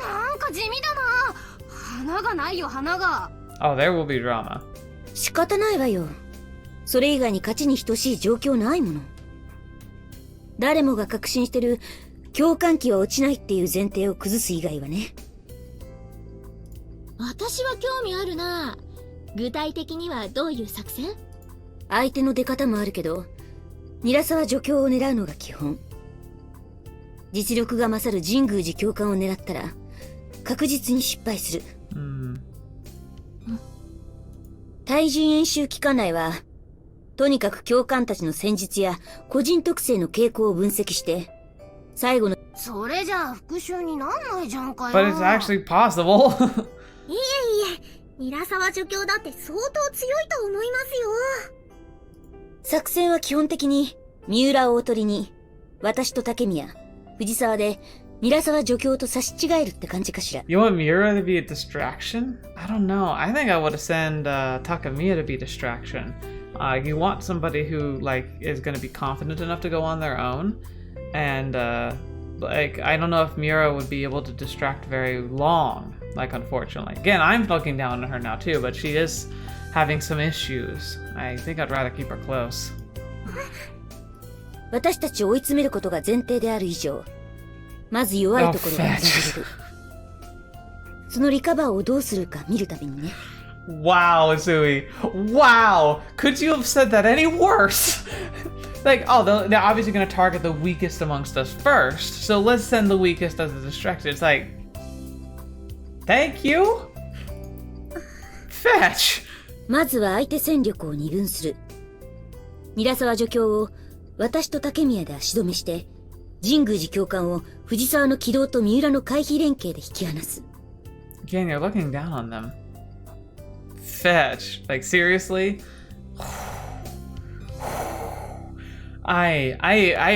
Speaker 5: なんか地味だな。花がないよ、花が。
Speaker 1: Oh, there will be drama.
Speaker 2: 仕方ないわよ。それ以外に勝ちに等しい状況ないもの。誰もが確信してる共感機は落ちないっていう前提を崩す以外はね。
Speaker 3: 私は興味あるな。具体的にはどういう作戦？
Speaker 2: 相手の出方もあるけど、韮沢助教を狙うのが基本。実力が勝る神宮寺教官を狙ったら確実に失敗する。対人演習期間内はとにかく教官たちの戦術や個人特性の傾向を分析して最後の。
Speaker 3: それじゃあ復讐になんないじゃんかよ。
Speaker 1: But it's actually possible.
Speaker 3: いえいえ、韮沢助教だって相当強いと思いますよ。
Speaker 2: 作戦は基本的に三浦大鳥に私と竹宮、藤沢で韮沢助教と差し違えるって感じかしら。
Speaker 1: You want Miura to be a distraction? I don't know. I think I would send Takemiya to be distraction. You want somebody who like is going to be confident enough to go on their own, and like I don't know if Miura would be able to distract very long. Like unfortunately, again, I'm looking down on her now too, but she is having some issues. I think I'd rather keep her close.
Speaker 2: 私たちを追い詰めることが前提である以上、まず弱いところが見られる。そのリカバーをどうするか見るたびにね。
Speaker 1: Wow, Isui. Wow. Could you have said that any worse? Like, oh, they're obviously going to target the weakest amongst us first, so let's send the weakest as a distraction. It's like, thank you? Fetch!
Speaker 2: まずは相手戦力を二分する。韮沢助教を私と竹宮で足止めして、神宮寺教官を藤沢の軌道と三浦の回避連携で引き離す。
Speaker 1: Again, you're looking down on them. Fetch. Like, seriously? I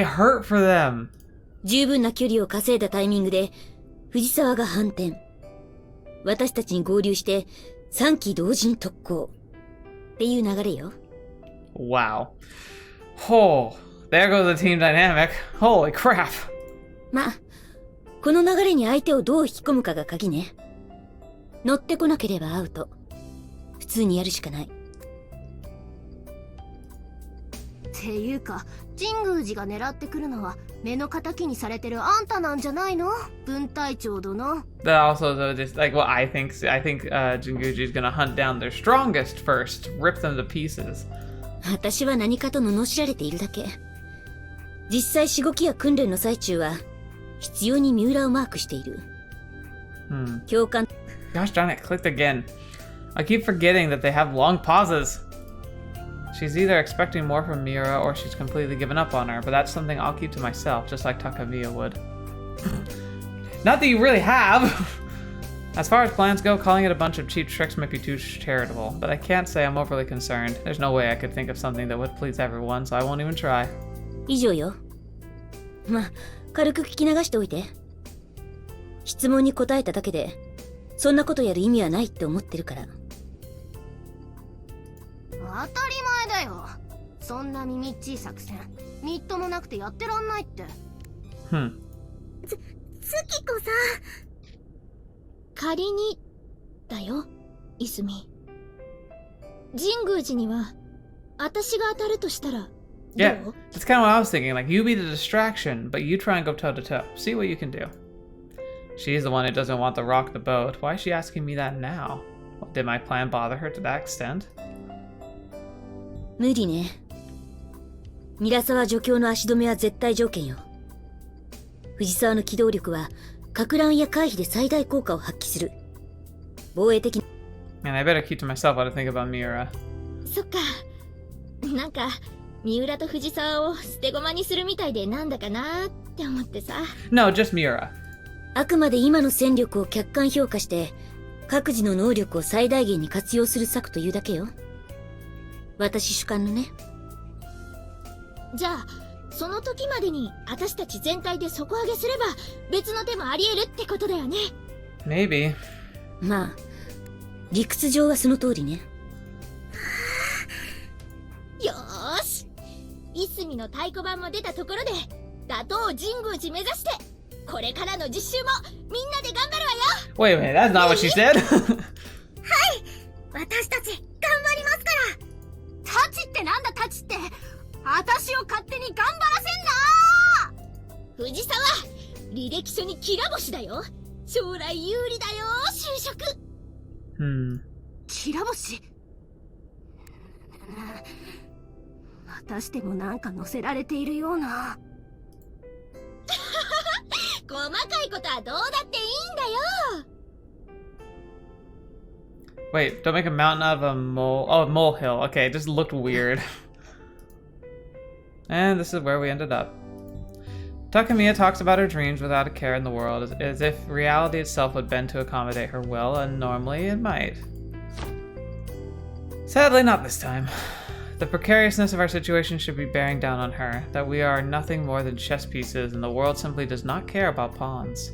Speaker 1: hurt for them.
Speaker 2: 十分な距離を稼いだタイミングで、藤沢が反転。私たちに合流して、3機同時に特攻。っていう流れよ。
Speaker 1: Wow. Oh, there goes the team dynamic. Holy crap.
Speaker 2: まあ、この流れに相手をどう引き込むかが鍵ね。乗ってこなければアウト。普通にやるしかない。
Speaker 5: っていうか、神宮寺が狙ってくるのは目の敵にされてるあんたなんじゃないの？分隊長殿。
Speaker 1: But also, though, just like, well, I think Jinguji's gonna hunt down their strongest first, rip them to pieces.
Speaker 2: 私は何かと罵られているだけ。実際しごきや訓練の最中は、必要に三浦をマークしている。教官。
Speaker 1: Gosh darn it, clicked again. I keep forgetting that they have long pauses. She's either expecting more from Miura or she's completely given up on her, but that's something I'll keep to myself, just like Takemiya would. Not that you really have! As far as plans go, calling it a bunch of cheap tricks might be too charitable, but I can't say I'm overly concerned. There's no way I could think of something that would please everyone, so I won't even try.
Speaker 2: 以上よ。ま、軽く聞き流しておいて。質問に答えただけで、そんなことやる意味はないって思ってるから。
Speaker 5: 当たり前だよ。そんな耳っちい作戦、みっともなくてやってらんないって。
Speaker 3: 月子さん。仮に、だよ、いすみ。神宮寺には、私が当たるとしたら、
Speaker 1: Yeah, that's kind of what I was thinking. Like, you be the distraction, but you try and go toe-to-toe. See what you can do. She's the one who doesn't want to rock the boat. Why is she asking me that now? Did my plan bother her to that extent?
Speaker 2: 無理ね。韮沢助教の足止めは絶対条件よ。藤沢の機動力は、撹乱や回避で最大効果を発揮する。防衛的に。
Speaker 1: Man, I better keep to myself what I think about Miura.
Speaker 3: そっか。なんか、三浦と藤沢を捨て駒にするみたいでなんだかなって思ってさ。
Speaker 1: No, just Miura.
Speaker 2: あくまで今の戦力を客観評価して、各自の能力を最大限に活用する策というだけよ。私主観のね。
Speaker 3: じゃあ、その時までに私たち全体で底上げすれば別の手もあり得るってことだよね。
Speaker 1: Maybe.
Speaker 2: まあ、理屈上はその通りね。
Speaker 3: よーし、いすみの太鼓判も出たところで打倒神宮寺目指してこれからの実習もみんなで頑張るわよ。
Speaker 1: Wait a minute, that's not what she said.
Speaker 3: はい、私たち頑張りますから。
Speaker 5: タチってなんだタチって。私を勝手に頑張らせんな。
Speaker 3: 藤沢、履歴書にきら星だよ。将来有利だよ、就職。
Speaker 5: きら星。またしてもなんか載せられているような。
Speaker 3: 細かいことはどうだっていいんだよ。
Speaker 1: Wait, don't make a mountain out of a mole. Oh, a molehill. Okay, it just looked weird. And this is where we ended up. Takemiya talks about her dreams without a care in the world, as if reality itself would bend to accommodate her will, and normally it might. Sadly, not this time. The precariousness of our situation should be bearing down on her, that we are nothing more than chess pieces and the world simply does not care about pawns.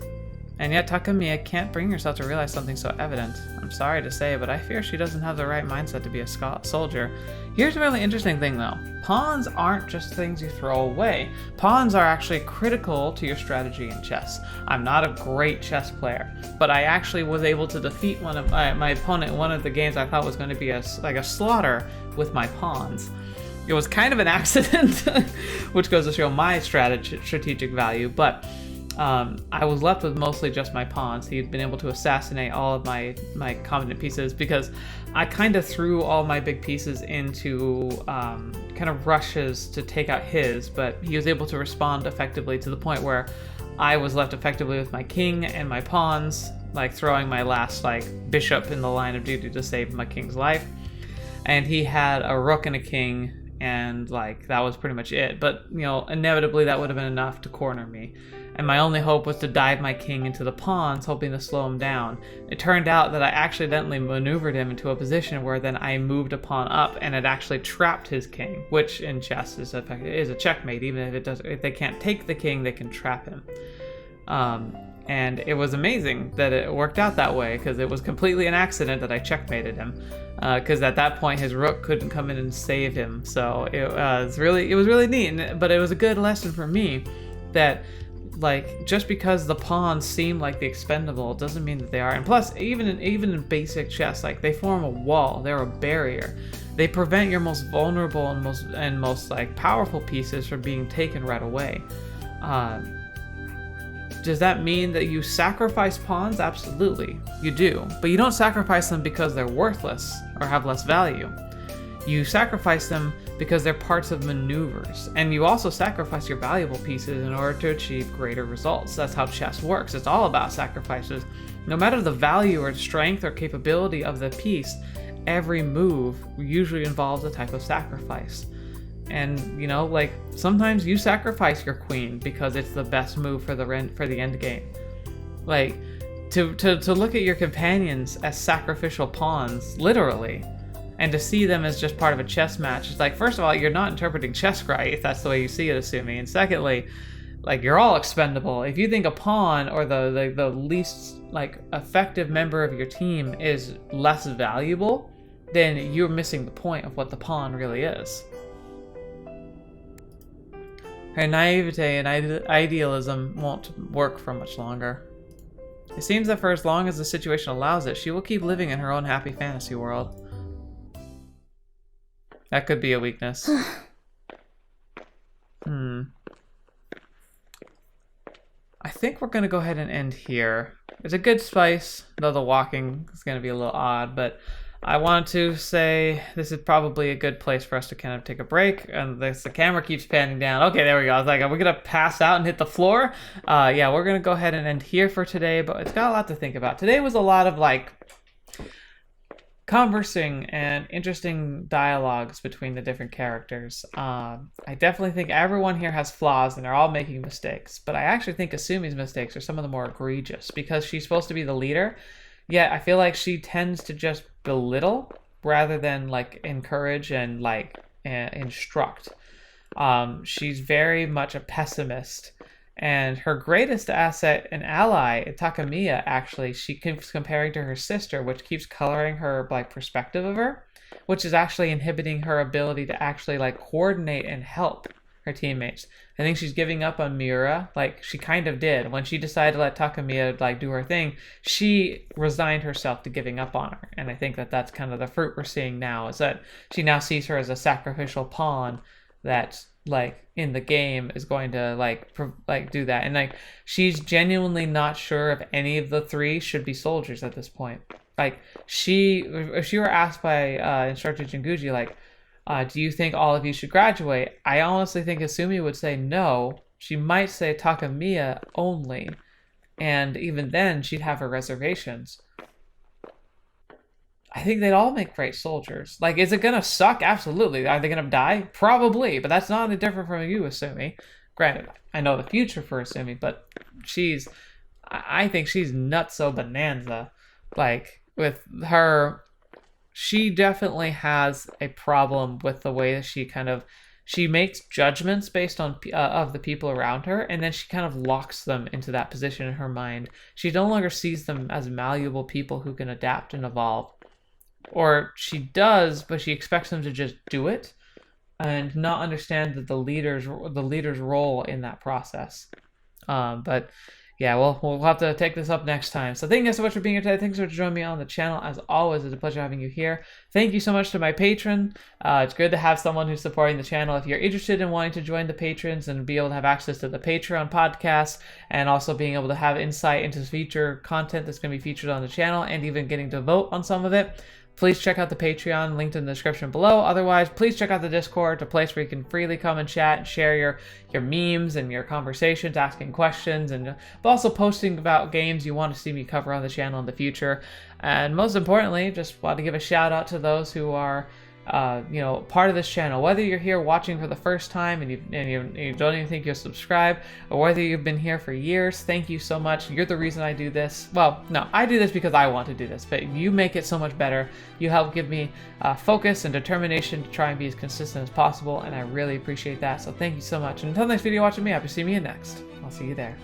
Speaker 1: And yet Takemiya can't bring herself to realize something so evident. I'm sorry to say, but I fear she doesn't have the right mindset to be a soldier. Here's a really interesting thing though. Pawns aren't just things you throw away. Pawns are actually critical to your strategy in chess. I'm not a great chess player, but I actually was able to defeat one of my opponent in one of the games I thought was going to be a slaughter with my pawns. It was kind of an accident, which goes to show my strategic value, but I was left with mostly just my pawns. He'd been able to assassinate all of my competent pieces because I kind of threw all my big pieces into kind of rushes to take out his, but he was able to respond effectively to the point where I was left effectively with my king and my pawns, like throwing my last like bishop in the line of duty to save my king's life. And he had a rook and a king, and like that was pretty much it. But you know, inevitably that would have been enough to corner me. And my only hope was to dive my king into the pawns, hoping to slow him down. It turned out that I accidentally maneuvered him into a position where then I moved a pawn up, and it actually trapped his king, which in chess is a checkmate. Even if they can't take the king, they can trap him. And it was amazing that it worked out that way, because it was completely an accident that I checkmated him. Because at that point his rook couldn't come in and save him. So it was really neat. But it was a good lesson for me that, like, just because the pawns seem like the expendable doesn't mean that they are. And plus, even in basic chess, like, they form a wall. They're a barrier. They prevent your most vulnerable and most like powerful pieces from being taken right away. Does that mean that you sacrifice pawns? Absolutely, you do. But you don't sacrifice them because they're worthless or have less value. You sacrifice them because they're parts of maneuvers. And you also sacrifice your valuable pieces in order to achieve greater results. That's how chess works. It's all about sacrifices. No matter the value or strength or capability of the piece, every move usually involves a type of sacrifice. And, you know, like, sometimes you sacrifice your queen because it's the best move for the end game. Like, to look at your companions as sacrificial pawns, literally, and to see them as just part of a chess match, it's like, first of all, you're not interpreting chess right, if that's the way you see it, Isumi. And secondly, like, you're all expendable. If you think a pawn or the least, like, effective member of your team is less valuable, then you're missing the point of what the pawn really is. Her naivete and idealism won't work for much longer. It seems that for as long as the situation allows it, she will keep living in her own happy fantasy world. That could be a weakness. I think we're going to go ahead and end here. It's a good spice, though the walking is going to be a little odd, but I want to say this is probably a good place for us to kind of take a break. And the camera keeps panning down. Okay, there we go. I was like, are we going to pass out and hit the floor? Yeah, we're going to go ahead and end here for today, but it's got a lot to think about. Today was a lot of, like, conversing and interesting dialogues between the different characters. I definitely think everyone here has flaws and they're all making mistakes, but I actually think Asumi's mistakes are some of the more egregious because she's supposed to be the leader. Yet I feel like she tends to just belittle rather than like encourage and like instruct. She's very much a pessimist, and her greatest asset and ally, Takemiya, actually, she keeps comparing to her sister, which keeps coloring her like perspective of her, which is actually inhibiting her ability to actually like coordinate and help her teammates. I think she's giving up on Miura, like she kind of did. When she decided to let Takemiya like do her thing, she resigned herself to giving up on her. And I think that that's kind of the fruit we're seeing now, is that she now sees her as a sacrificial pawn that like in the game is going to like do that. And like she's genuinely not sure if any of the three should be soldiers at this point. Like if she were asked by instructor Jinguji, like, do you think all of you should graduate? I honestly think Isumi would say no. She might say Takemiya only. And even then, she'd have her reservations. I think they'd all make great soldiers. Like, is it going to suck? Absolutely. Are they going to die? Probably. But that's not any different from you, Isumi. Granted, I know the future for Isumi, but I think she's nutso bonanza. Like, with her... She definitely has a problem with the way that she makes judgments based on of the people around her, and then she kind of locks them into that position in her mind. She no longer sees them as malleable people who can adapt and evolve. Or she does, but she expects them to just do it and not understand that the leader's role in that process. But yeah, we'll have to take this up next time. So thank you guys so much for being here today. Thanks so much for joining me on the channel. As always, it's a pleasure having you here. Thank you so much to my patron. It's good to have someone who's supporting the channel. If you're interested in wanting to join the patrons and be able to have access to the Patreon podcast and also being able to have insight into future content that's going to be featured on the channel and even getting to vote on some of it, please check out the Patreon, linked in the description below. Otherwise, please check out the Discord, a place where you can freely come and chat and share your memes and your conversations, asking questions, and but also posting about games you want to see me cover on the channel in the future. And most importantly, just want to give a shout out to those who are part of this channel. Whether you're here watching for the first time and you don't even think you'll subscribe, or whether you've been here for years, thank you so much. You're the reason I do this. Well, no, I do this because I want to do this, but you make it so much better. You help give me focus and determination to try and be as consistent as possible, and I really appreciate that. So thank you so much. And until the next video watching me, I hope to see me in next. I'll see you there.